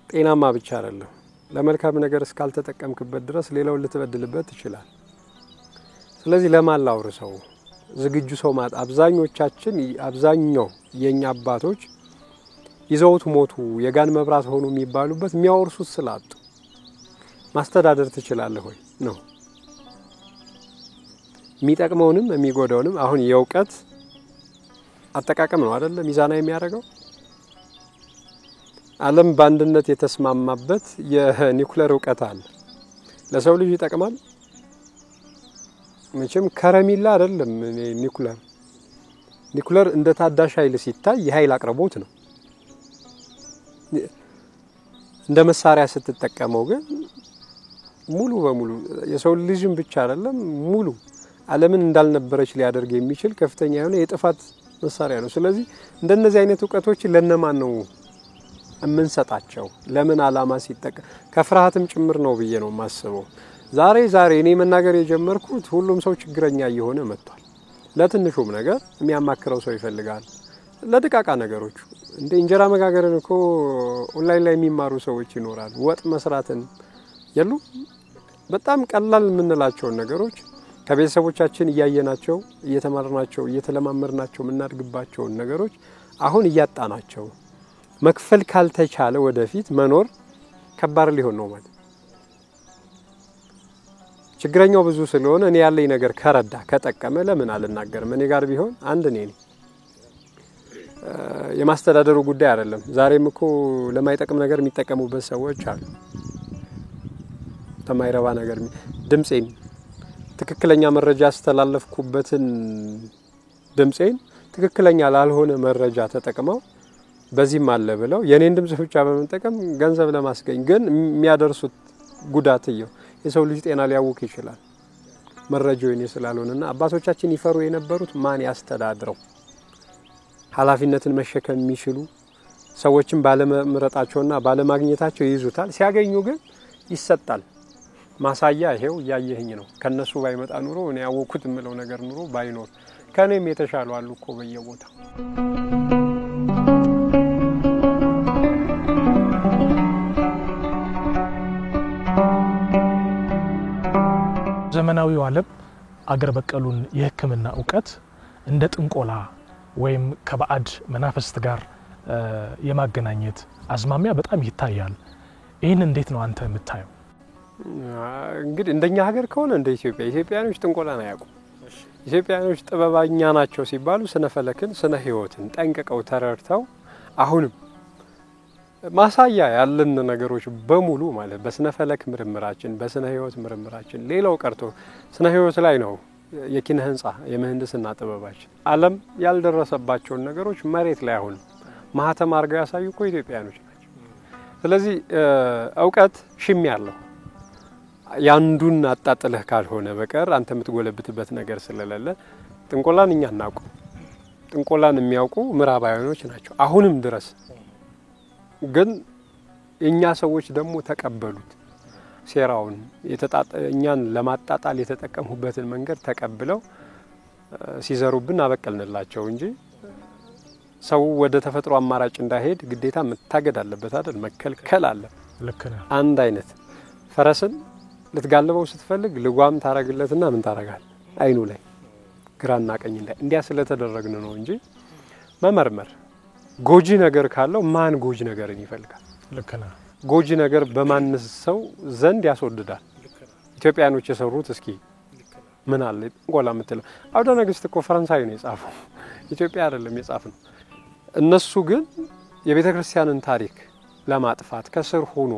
ጤናማ ብቻ አይደለም። ለመልካም ነገር እስካልተጠቀምክበት ድረስ ሌላውን ልትበድልበት ይችላል። ስለዚህ ለማላውር ሰው ዝግጁ ሰው ማጥ አብዛኛው የኛ አባቶች ይዘውት ሞቱ የጋን መብራት ሆኑ የሚባሉበት የሚያወርሱት ስላጡ ማስተዳደር ትችላለህ ወይ ነው የሚጠቅመውንም የሚጎዳውንም። አሁን የእውቀት አጠቃቀም ነው አይደል ሚዛናዊ የሚያደርገው። ዓለም በአንድነት የተስማማበት የኒኩለር እውቀት አለ። ለሰው ልጅ ይጠቅማል። መቼም ከረሚላ አይደለም ኒኩለር እንደ ታዳሽ ኃይል ሲታይ የኃይል አቅርቦት ነው። እንደ መሳሪያ ስትጠቀመው ግን ሙሉ በሙሉ የሰው ልጅን ብቻ አይደለም ሙሉ ዓለምን እንዳልነበረች ሊያደርግ የሚችል ከፍተኛ የሆነ የጥፋት መሳሪያ ነው። ስለዚህ እንደነዚህ አይነት እውቀቶች ለነማን ነው እምንሰጣቸው? ለምን ዓላማ ሲጠቀም ከፍርሃትም ጭምር ነው ብዬ ነው ማስበው። ዛሬ እኔ መናገር የጀመርኩት ሁሉም ሰው ችግረኛ እየሆነ መጥቷል። ለትንሹም ነገር የሚያማክረው ሰው ይፈልጋል። ለድቃቃ ነገሮች እንደ እንጀራ መጋገርን እኮ ኦንላይን ላይ የሚማሩ ሰዎች ይኖራሉ። ወጥ መስራትን ያሉ በጣም ቀላል የምንላቸው ነገሮች ከቤተሰቦቻችን እያየናቸው እየተማርናቸው እየተለማመርናቸው የምናድግባቸው ነገሮች አሁን እያጣናቸው መክፈል ካልተቻለ ወደፊት መኖር ከባድ ሊሆን ነው ማለት። ችግረኛው ብዙ ስለሆነ እኔ ያለኝ ነገር ከረዳ ከጠቀመ ለምን አልናገርም? እኔ ጋር ቢሆን አንድ ነኝ። የማስተዳደሩ ጉዳይ አይደለም። ዛሬም እኮ ለማይጠቅም ነገር የሚጠቀሙበት ሰዎች አሉ። ተማይረባ ነገር ድምጼን ትክክለኛ መረጃ አስተላለፍኩበትን ድምጼን ትክክለኛ ላልሆነ መረጃ ተጠቅመው በዚህም አለ ብለው የኔን ድምጽ ብቻ በመጠቀም ገንዘብ ለማስገኝ ግን የሚያደርሱት ጉዳትየው የሰው ልጅ ጤና ሊያውክ ይችላል። መረጃው የኔ ስላልሆነና አባቶቻችን ይፈሩ የነበሩት ማን ያስተዳድረው ኃላፊነትን መሸከም የሚችሉ ሰዎችን ባለመምረጣቸውና ባለማግኘታቸው ይይዙታል። ሲያገኙ ግን ይሰጣል። ማሳያ ይሄው ያየህኝ ነው። ከነሱ ባይመጣ ኑሮ እኔ ያወኩት ምለው ነገር ኑሮ ባይኖር ከኔም የተሻሉ አሉ እኮ በየቦታው። ዘመናዊው ዓለም አገር በቀሉን የሕክምና ዕውቀት እንደ ጥንቆላ ወይም ከባዕድ መናፍስት ጋር የማገናኘት አዝማሚያ በጣም ይታያል። ይህን እንዴት ነው አንተ የምታየው? እንግዲህ እንደኛ ሀገር ከሆነ እንደ ኢትዮጵያኖች ጥንቆላን አያውቁም። ኢትዮጵያኖች ጥበበኛ ናቸው ሲባሉ ስነ ፈለክን ስነ ህይወትን ጠንቅቀው ተረድተው አሁንም ማሳያ ያለን ነገሮች በሙሉ ማለት በስነ ፈለክ ምርምራችን በስነ ህይወት ምርምራችን ሌላው ቀርቶ ስነ ህይወት ላይ ነው የኪነ ህንጻ የምህንድስና ጥበባችን ዓለም ያልደረሰባቸውን ነገሮች መሬት ላይ አሁን ማህተም አርገው ያሳዩ እኮ ኢትዮጵያኖች ናቸው። ስለዚህ ዕውቀት ሽም ያለው ያንዱን አጣጥለህ ካልሆነ በቀር አንተ የምትጎለብትበት ነገር ስለሌለ ጥንቆላን እኛ እናውቁ። ጥንቆላን የሚያውቁ ምዕራባውያኖች ናቸው አሁንም ድረስ። ግን እኛ ሰዎች ደግሞ ተቀበሉት ሴራውን እኛን ለማጣጣል የተጠቀሙበትን መንገድ ተቀብለው ሲዘሩብን አበቀልንላቸው እንጂ ሰው ወደ ተፈጥሮ አማራጭ እንዳይሄድ ግዴታ መታገድ አለበት አይደል? መከልከል አለ። ልክ ነህ። አንድ አይነት ፈረስን ልትጋልበው ስትፈልግ ልጓም ታረግለትና ምን ታረጋል? አይኑ ላይ ግራና ቀኝ እንዲያ ስለተደረግን ነው እንጂ መመርመር ጎጂ ነገር ካለው ማን ጎጂ ነገርን ይፈልጋል? ልክ ነህ። ጎጂ ነገር በማንስ ሰው ዘንድ ያስወድዳል? ኢትዮጵያኖች የሰሩት እስኪ ምን አለ ጥንቆላ የምትለው አውደ ነገስት እኮ ፈረንሳይ ነው የጻፈው፣ ኢትዮጵያ አይደለም የጻፈው። እነሱ ግን የቤተ ክርስቲያንን ታሪክ ለማጥፋት ከስር ሆኖ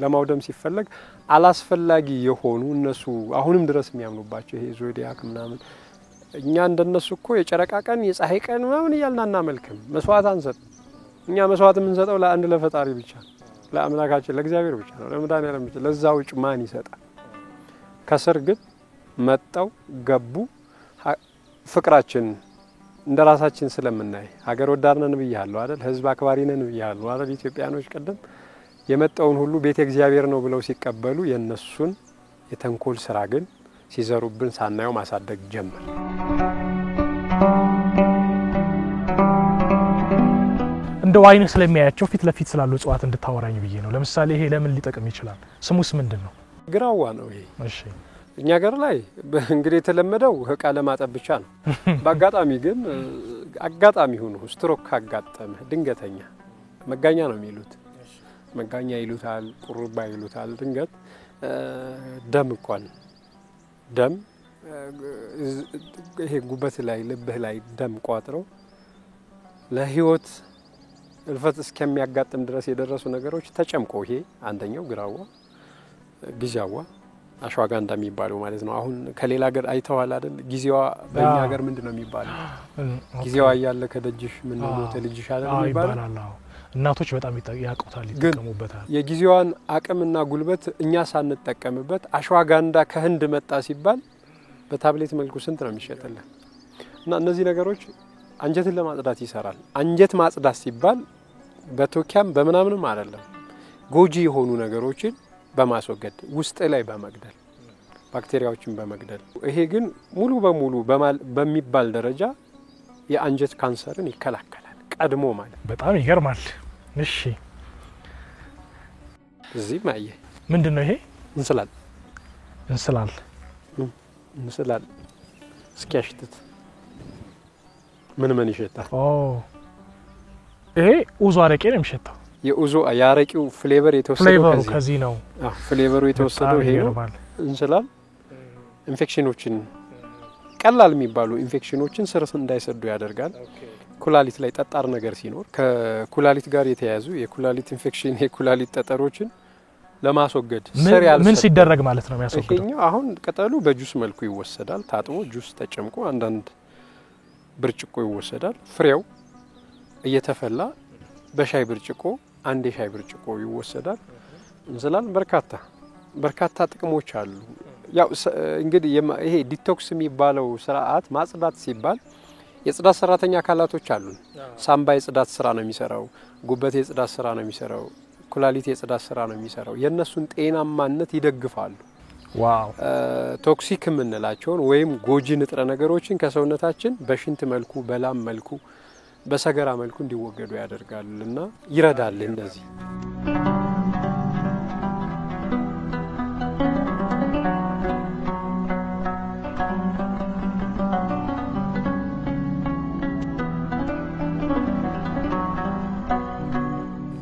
ለማውደም ሲፈለግ አላስፈላጊ የሆኑ እነሱ አሁንም ድረስ የሚያምኑባቸው ይሄ ዞዲያክ ምናምን እኛ እንደነሱ እኮ የጨረቃ ቀን የፀሐይ ቀን ምናምን እያልን አናመልክም። መስዋዕት አንሰጥ። እኛ መስዋዕት የምንሰጠው ለአንድ ለፈጣሪ ብቻ ለአምላካችን ለእግዚአብሔር ብቻ ነው፣ ለመድኃኒዓለም ብቻ። ለዛ ውጭ ማን ይሰጣል? ከስር ግን መጣው ገቡ ፍቅራችን እንደራሳችን ስለምናይ ሀገር ወዳድ ነን ብያለሁ አይደል? ህዝብ አክባሪ ነን ብያለሁ አይደል? ኢትዮጵያኖች ቀደም የመጣውን ሁሉ ቤተ እግዚአብሔር ነው ብለው ሲቀበሉ የነሱን የተንኮል ስራ ግን ሲዘሩብን ሳናየው ማሳደግ ጀመር። እንደው አይነ ስለሚያያቸው ፊት ለፊት ስላሉ እጽዋት እንድታወራኝ ብዬ ነው። ለምሳሌ ይሄ ለምን ሊጠቅም ይችላል? ስሙስ ምንድነው? ግራዋ ነው ይሄ። እሺ እኛ ሀገር ላይ እንግዲህ የተለመደው እቃ ለማጠብ ብቻ ነው። በአጋጣሚ ግን አጋጣሚ ሆኖ ስትሮክ ካጋጠመ ድንገተኛ መጋኛ ነው የሚሉት፣ መጋኛ ይሉታል፣ ቁርባ ይሉታል። ድንገት ደም እንኳን ደም ይሄ ጉበት ላይ ልብህ ላይ ደም ቋጥረው ለህይወት እልፈት እስከሚያጋጥም ድረስ የደረሱ ነገሮች ተጨምቆ ይሄ አንደኛው ግራዋ፣ ጊዜዋ፣ አሽዋጋንዳ የሚባለው ማለት ነው። አሁን ከሌላ ሀገር አይተዋል አይደል? ጊዜዋ በእኛ ሀገር ምንድነው የሚባለው? ጊዜዋ እያለ ከደጅሽ ምን ነው ሞተ ልጅሽ አይደል የሚባለው? እናቶች በጣም ያውቁታል፣ ይጠቀሙበታል። የጊዜዋን አቅምና ጉልበት እኛ ሳንጠቀምበት አሽዋጋንዳ ከህንድ መጣ ሲባል በታብሌት መልኩ ስንት ነው የሚሸጥልን? እና እነዚህ ነገሮች አንጀትን ለማጽዳት ይሰራል። አንጀት ማጽዳት ሲባል በቶኪያም በመናምንም አይደለም፣ ጎጂ የሆኑ ነገሮችን በማስወገድ ውስጥ ላይ በመግደል ባክቴሪያዎችን በመግደል ይሄ ግን ሙሉ በሙሉ በሚባል ደረጃ የአንጀት ካንሰርን ይከላከላል ቀድሞ ማለት። በጣም ይገርማል። እሺ እዚህ ማየ ምንድነው ይሄ? እንስላል እንስላል እንስላል እስኪያሽትት ምን ይሸታል? ይሄ ኡዞ አረቄ ነው የሚሸታው። የኡዞ ያረቂው ፍሌቨር የተወሰደው ከዚህ ነው። ፍሌቨሩ የተወሰደው ይሄ ነው። እንስላል ኢንፌክሽኖችን ቀላል የሚባሉ ኢንፌክሽኖችን ስር እንዳይሰዱ ያደርጋል። ኩላሊት ላይ ጠጣር ነገር ሲኖር ከኩላሊት ጋር የተያያዙ የኩላሊት ኢንፌክሽን የኩላሊት ጠጠሮችን ለማስወገድ ምን ሲደረግ ማለት ነው የሚያስወግደው? ይሄኛው አሁን ቅጠሉ በጁስ መልኩ ይወሰዳል። ታጥቦ ጁስ ተጨምቆ አንዳንድ ብርጭቆ ይወሰዳል። ፍሬው እየተፈላ በሻይ ብርጭቆ አንድ የሻይ ብርጭቆ ይወሰዳል። እንስላል በርካታ ጥቅሞች አሉ። ያው እንግዲህ ይሄ ዲቶክስ የሚባለው ስርዓት ማጽዳት ሲባል የጽዳት ሰራተኛ አካላቶች አሉ። ሳምባ የጽዳት ስራ ነው የሚሰራው፣ ጉበት የጽዳት ስራ ነው የሚሰራው፣ ኩላሊት የጽዳት ስራ ነው የሚሰራው። የነሱን ጤናማነት ይደግፋሉ። ዋው ቶክሲክ የምንላቸውን ወይም ጎጂ ንጥረ ነገሮችን ከሰውነታችን በሽንት መልኩ በላም መልኩ በሰገራ መልኩ እንዲወገዱ ያደርጋልና ይረዳል። እንደዚህ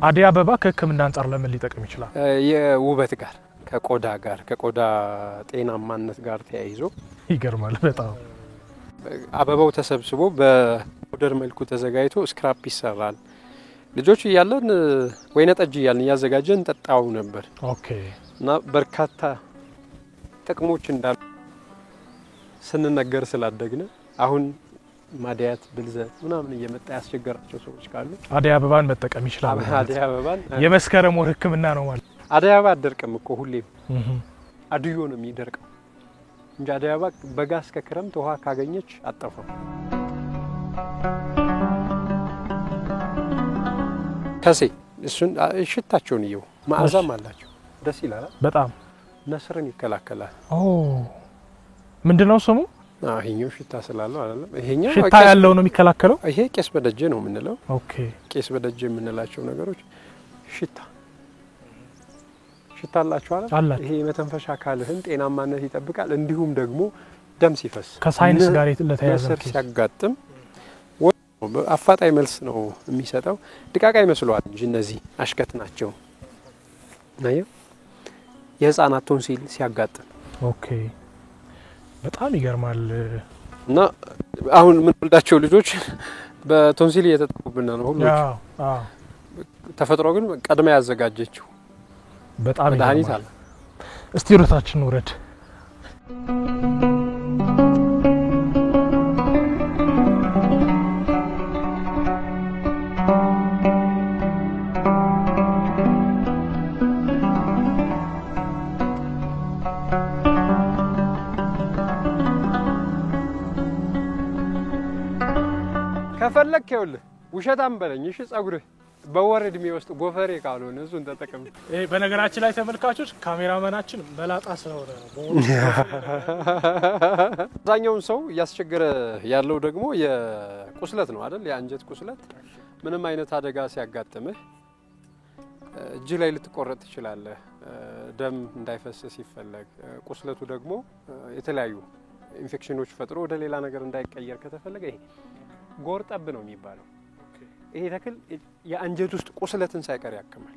አደይ አበባ ከሕክምና አንፃር ለምን ሊጠቅም ይችላል? የውበት ጋር ከቆዳ ጤናማነት ጋር ተያይዞ ይገርማል በጣም። አበባው ተሰብስቦ በፓውደር መልኩ ተዘጋጅቶ ስክራፕ ይሰራል። ልጆች እያለን ወይነ ጠጅ እያልን ያዘጋጀን ጠጣው ነበር። ኦኬ። እና በርካታ ጥቅሞች እንዳሉ ስንነገር ስላደግነ አሁን ማዲያት ብልዘት ምናምን እየመጣ ያስቸገራቸው ሰዎች ካሉ አደይ አበባን መጠቀም ይችላል። አደይ አበባን የመስከረም ወር ሕክምና ነው ማለት። አደይ አበባ አደርቅም እኮ ሁሌም አድዮ ነው የሚደርቀው እንጂ አደይ አበባ በጋ እስከ ክረምት ውሃ ካገኘች አጠፋው። ከሴ እሱን ሽታቸውን ይው ማዕዛም አላቸው ደስ ይላል በጣም። ነስርን ይከላከላል። ምንድነው ስሙ? ይሄኛው ሽታ ስላለው አይደለም። ይሄኛው ሽታ ያለው ነው የሚከላከለው። ይሄ ቄስ በደጀ ነው የምንለው። ኦኬ። ቄስ በደጀ የምንላቸው ነገሮች ሽታ አላቸው አይደል? ይሄ መተንፈሻ አካልህን ጤናማነት ይጠብቃል። እንዲሁም ደግሞ ደም ሲፈስ ከሳይንስ ጋር ለተያያዘ ሲያጋጥም አፋጣኝ መልስ ነው የሚሰጠው። ድቃቃ ይመስሏል እንጂ እነዚህ አሽከት ናቸው። ናየው የህፃናት ቶንሲል ሲያጋጥም። ኦኬ በጣም ይገርማል። እና አሁን ምን ወልዳቸው ልጆች በቶንሲል እየተጠቁብና ነው ሁሉ። ተፈጥሮ ግን ቀድማ ያዘጋጀችው በጣም መድኃኒት አለ። እስቲ ወደታችን ወረድ። ከፈለክ ይኸውልህ ውሸታም በለኝ እሺ ጸጉርህ በወር እድሜ ውስጥ ጎፈሬ ካልሆነ እሱን ተጠቀም። በነገራችን ላይ ተመልካቾች ካሜራማናችን መላጣ ስለሆነ ነው። አብዛኛውን ሰው እያስቸገረ ያለው ደግሞ የቁስለት ነው አይደል? የአንጀት ቁስለት ምንም አይነት አደጋ ሲያጋጥምህ እጅ ላይ ልትቆረጥ ትችላለህ። ደም እንዳይፈስ ሲፈለግ ቁስለቱ ደግሞ የተለያዩ ኢንፌክሽኖች ፈጥሮ ወደ ሌላ ነገር እንዳይቀየር ከተፈለገ ይሄ ጎርጠብ ነው የሚባለው። ይሄ ተክል የአንጀት ውስጥ ቁስለትን ሳይቀር ያክማል።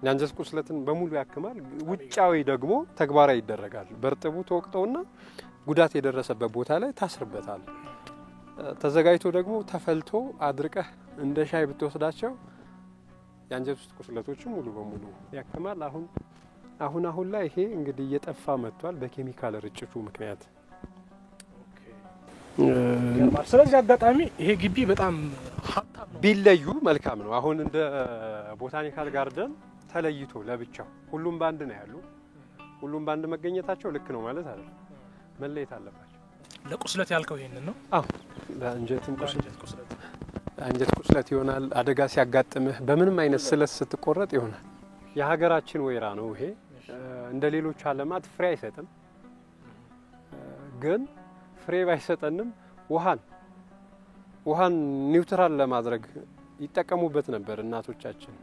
የአንጀት ቁስለትን በሙሉ ያክማል። ውጫዊ ደግሞ ተግባራዊ ይደረጋል። በርጥቡ ተወቅጠውና ጉዳት የደረሰበት ቦታ ላይ ታስርበታል። ተዘጋጅቶ ደግሞ ተፈልቶ አድርቀህ እንደ ሻይ ብትወስዳቸው የአንጀት ውስጥ ቁስለቶችን ሙሉ በሙሉ ያክማል። አሁን ላይ ይሄ እንግዲህ እየጠፋ መጥቷል በኬሚካል ርጭቱ ምክንያት። ስለዚህ አጋጣሚ ይሄ ግቢ በጣም ሀብታም ነው። ቢለዩ መልካም ነው። አሁን እንደ ቦታኒካል ጋርደን ተለይቶ ለብቻው ሁሉም ባንድ ነው ያሉ። ሁሉም ባንድ መገኘታቸው ልክ ነው ማለት አይደለም። መለየት አለባቸው። ለቁስለት ያልከው ይሄንን ነው? አዎ ለአንጀትም ቁስለት አንጀት ቁስለት ይሆናል። አደጋ ሲያጋጥምህ በምንም አይነት ስለት ስትቆረጥ ይሆናል። የሀገራችን ወይራ ነው ይሄ። እንደ ሌሎች አለማት ፍሬ አይሰጥም። ግን ፍሬ ባይሰጠንም ውሃን ኒውትራል ለማድረግ ይጠቀሙበት ነበር እናቶቻችን።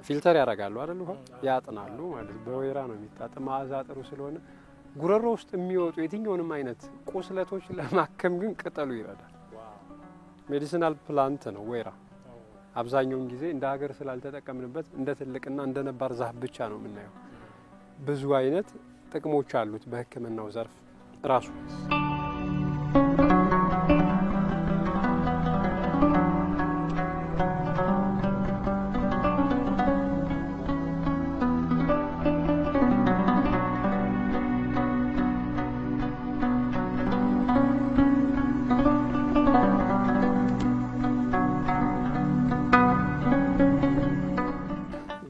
ፊልተር ያደርጋሉ አይደል? ውሃ ያጥናሉ ማለት በወይራ ነው የሚጣጠም። መዓዛ ጥሩ ስለሆነ ጉረሮ ውስጥ የሚወጡ የትኛውንም አይነት ቁስለቶች ለማከም ግን ቅጠሉ ይረዳል። ሜዲሲናል ፕላንት ነው ወይራ። አብዛኛውን ጊዜ እንደ ሀገር ስላልተጠቀምንበት እንደ ትልቅና እንደ ነባር ዛፍ ብቻ ነው የምናየው። ብዙ አይነት ጥቅሞች አሉት በሕክምናው ዘርፍ ራሱ።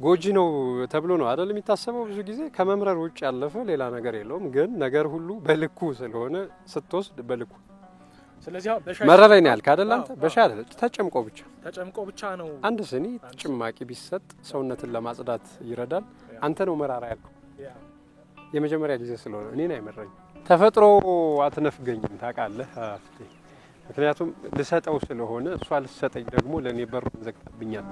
ጎጂ ነው ተብሎ ነው አይደል የሚታሰበው። ብዙ ጊዜ ከመምረር ውጭ ያለፈ ሌላ ነገር የለውም። ግን ነገር ሁሉ በልኩ ስለሆነ ስትወስድ በልኩ። ስለዚህ በሻይ መረረኝ ያልክ አይደል አንተ? በሻይ አይደል ተጨምቆ ብቻ ነው። አንድ ስኒ ጭማቂ ቢሰጥ ሰውነትን ለማጽዳት ይረዳል። አንተ ነው መራራ ያልከው። የመጀመሪያ ጊዜ ስለሆነ እኔን አይመረኝ። ተፈጥሮ አትነፍገኝም ታውቃለህ። ምክንያቱም ልሰጠው ስለሆነ እሷ ልሰጠኝ ደግሞ ለኔ በሩን ዘግታብኛል።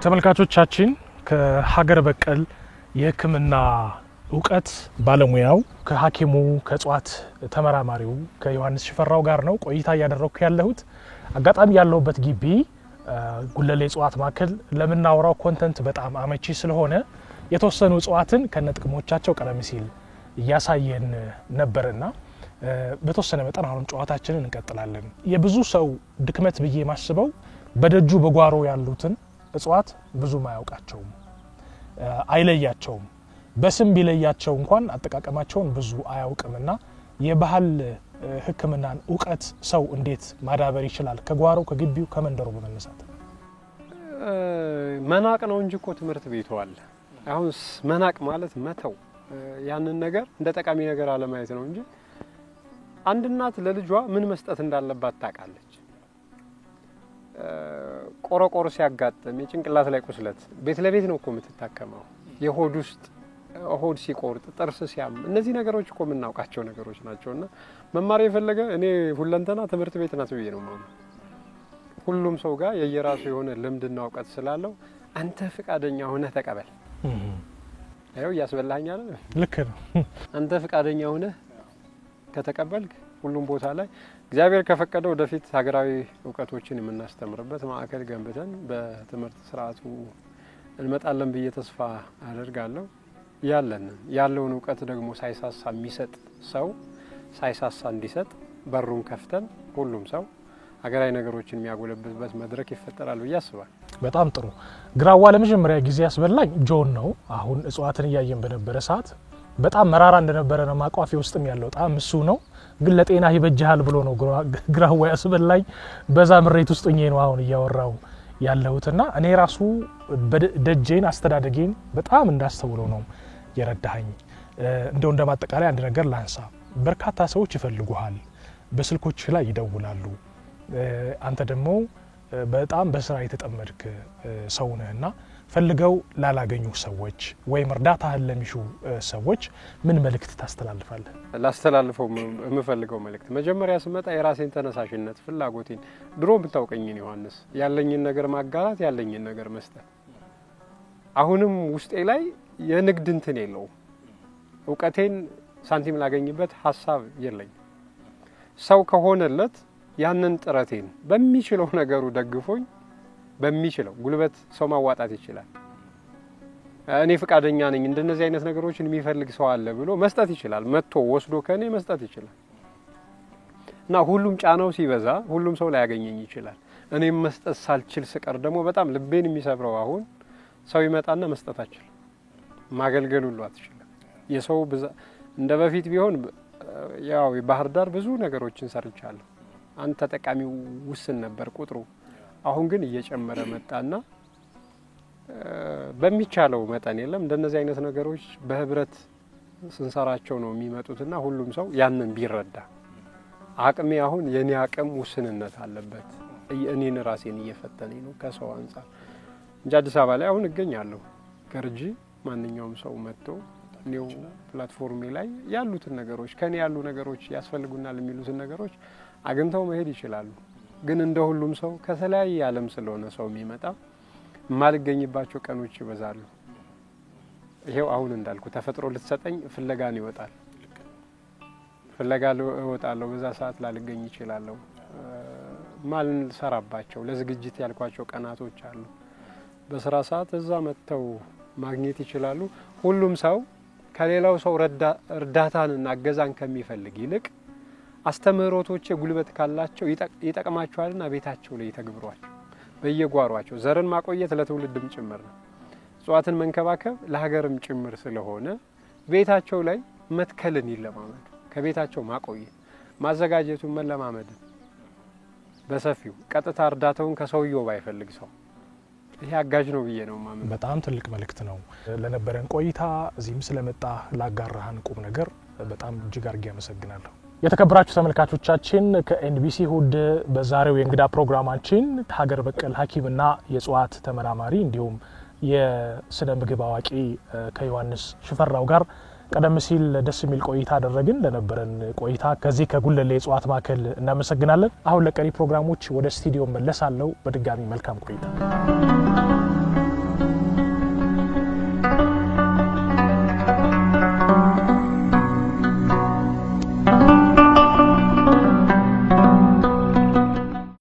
ተመልካቾቻችን ከሀገር በቀል የሕክምና እውቀት ባለሙያው ከሐኪሙ ከእጽዋት ተመራማሪው ከዮሐንስ ሽፈራው ጋር ነው ቆይታ እያደረኩ ያለሁት። አጋጣሚ ያለሁበት ግቢ ጉለሌ እጽዋት ማዕከል ለምናወራው ኮንተንት በጣም አመቺ ስለሆነ የተወሰኑ እጽዋትን ከነጥቅሞቻቸው ቀደም ሲል እያሳየን ነበርና በተወሰነ መጠን አሁን ጨዋታችንን እንቀጥላለን። የብዙ ሰው ድክመት ብዬ ማስበው በደጁ በጓሮ ያሉትን እጽዋት ብዙ ማያውቃቸውም፣ አይለያቸውም። በስም ቢለያቸው እንኳን አጠቃቀማቸውን ብዙ አያውቅምና የባህል ሕክምናን እውቀት ሰው እንዴት ማዳበር ይችላል? ከጓሮ ከግቢው ከመንደሩ በመነሳት መናቅ ነው እንጂ እኮ ትምህርት ቤቱ አለ። አሁን መናቅ ማለት መተው፣ ያንን ነገር እንደ ጠቃሚ ነገር አለማየት ነው እንጂ አንድ እናት ለልጇ ምን መስጠት እንዳለባት ታውቃለች። ቆረቆር ሲያጋጥም የጭንቅላት ላይ ቁስለት ቤት ለቤት ነው እኮ የምትታከመው። የሆድ ውስጥ ሆድ ሲቆርጥ፣ ጥርስ ሲያም፣ እነዚህ ነገሮች እኮ የምናውቃቸው ነገሮች ናቸውና መማር የፈለገ እኔ ሁለንተና ትምህርት ቤት ናት ብዬ ነው ማለት። ሁሉም ሰው ጋር የየራሱ የሆነ ልምድና እውቀት ስላለው አንተ ፍቃደኛ ሆነህ ተቀበል። አይው ያስበላኛል አይደል? ልክ ነው። አንተ ፍቃደኛ ሆነህ ከተቀበልክ ሁሉም ቦታ ላይ እግዚአብሔር ከፈቀደ ወደፊት ሀገራዊ እውቀቶችን የምናስተምርበት ማዕከል ገንብተን በትምህርት ስርዓቱ እንመጣለን ብዬ ተስፋ አደርጋለሁ። ያለውን እውቀት ደግሞ ሳይሳሳ የሚሰጥ ሰው ሳይሳሳ እንዲሰጥ በሩን ከፍተን ሁሉም ሰው ሀገራዊ ነገሮችን የሚያጎለብትበት መድረክ ይፈጠራል ብዬ አስባለሁ። በጣም ጥሩ። ግራዋ ለመጀመሪያ ጊዜ ያስበላኝ ጆን ነው። አሁን እጽዋትን እያየን በነበረ ሰዓት በጣም መራራ እንደነበረ ነው ማቋፊ ውስጥም ያለው ጣም እሱ ነው። ግን ለጤና ይበጃል ብሎ ነው ግራዋ ያስበላኝ። በዛ ምሬት ውስጥ ሆኜ ነው አሁን እያወራው ያለውትና እኔ ራሱ ደጄን አስተዳደጌን በጣም እንዳስተውለው ነው የረዳኸኝ። እንደው እንደማጠቃላይ አንድ ነገር ላንሳ። በርካታ ሰዎች ይፈልጉሃል፣ በስልኮች ላይ ይደውላሉ። አንተ ደግሞ በጣም በስራ የተጠመድክ ሰው ነህና ፈልገው ላላገኙ ሰዎች ወይም እርዳታህን ለሚሹ ሰዎች ምን መልእክት ታስተላልፋለህ? ላስተላልፈው የምፈልገው መልእክት መጀመሪያ ስመጣ የራሴን ተነሳሽነት ፍላጎቴን ድሮ ብታውቀኝን ዮሐንስ ያለኝን ነገር ማጋራት ያለኝን ነገር መስጠት አሁንም ውስጤ ላይ የንግድ እንትን የለው እውቀቴን ሳንቲም ላገኝበት ሐሳብ የለኝ ሰው ከሆነለት ያንን ጥረቴን በሚችለው ነገሩ ደግፎኝ በሚችለው ጉልበት ሰው ማዋጣት ይችላል። እኔ ፍቃደኛ ነኝ እንደነዚህ አይነት ነገሮችን የሚፈልግ ሰው አለ ብሎ መስጠት ይችላል። መጥቶ ወስዶ ከኔ መስጠት ይችላል። እና ሁሉም ጫናው ሲበዛ ሁሉም ሰው ላይ ያገኘኝ ይችላል። እኔም መስጠት ሳልችል ስቀር ደግሞ በጣም ልቤን የሚሰብረው አሁን ሰው ይመጣና መስጠት አይችልም፣ ማገልገል ሁሉ አትችልም። የሰው እንደ በፊት ቢሆን ያው ባህር ዳር ብዙ ነገሮችን ሰርቻለሁ። አንተ ተጠቃሚው ውስን ነበር ቁጥሩ። አሁን ግን እየጨመረ መጣና በሚቻለው መጠን የለም እንደነዚህ አይነት ነገሮች በህብረት ስንሰራቸው ነው የሚመጡትና ሁሉም ሰው ያንን ቢረዳ አቅሜ አሁን የኔ አቅም ውስንነት አለበት። እኔን ራሴን እየፈተነኝ ነው ከሰው አንፃር እንጂ አዲስ አበባ ላይ አሁን እገኛለሁ። ገርጂ ማንኛውም ሰው መጥቶ ኒው ፕላትፎርም ላይ ያሉትን ነገሮች ከኔ ያሉ ነገሮች ያስፈልጉናል የሚሉትን ነገሮች አግኝተው መሄድ ይችላሉ። ግን እንደ ሁሉም ሰው ከተለያየ ዓለም ስለሆነ ሰው የሚመጣ ማልገኝባቸው ቀኖች ይበዛሉ። ይሄው አሁን እንዳልኩ ተፈጥሮ ልትሰጠኝ ፍለጋን ይወጣል። ፍለጋ እወጣለሁ። በዛ ሰዓት ላልገኝ ይችላልው። ማልን ሰራባቸው ለዝግጅት ያልኳቸው ቀናቶች አሉ። በስራ ሰዓት እዛ መጥተው ማግኘት ይችላሉ። ሁሉም ሰው ከሌላው ሰው እርዳታንና እገዛን ከሚፈልግ ይልቅ አስተምህሮቶች ጉልበት ካላቸው ይጠቅማቸዋልና ቤታቸው ላይ ይተግብሯቸው። በየጓሯቸው ዘርን ማቆየት ለትውልድም ጭምር ነው። እጽዋትን መንከባከብ ለሀገርም ጭምር ስለሆነ ቤታቸው ላይ መትከልን ይለማመዱ። ከቤታቸው ማቆየት ማዘጋጀቱን መለማመድ በሰፊው ቀጥታ እርዳታውን ከሰውየው ባይፈልግ ሰው ይሄ አጋጅ ነው ብዬ ነው ማመን። በጣም ትልቅ መልእክት ነው። ለነበረን ቆይታ እዚህም ስለመጣ ላጋራህን ቁም ነገር በጣም እጅግ አድርጌ አመሰግናለሁ። የተከበራችሁ ተመልካቾቻችን ከኤንቢሲ እሁድ በዛሬው የእንግዳ ፕሮግራማችን ሀገር በቀል ሐኪምና የእጽዋት ተመራማሪ እንዲሁም የስነ ምግብ አዋቂ ከዮሐንስ ሽፈራው ጋር ቀደም ሲል ደስ የሚል ቆይታ አደረግን። ለነበረን ቆይታ ከዚህ ከጉለሌ የእጽዋት ማዕከል እናመሰግናለን። አሁን ለቀሪ ፕሮግራሞች ወደ ስቱዲዮ መለሳለሁ። በድጋሚ መልካም ቆይታ።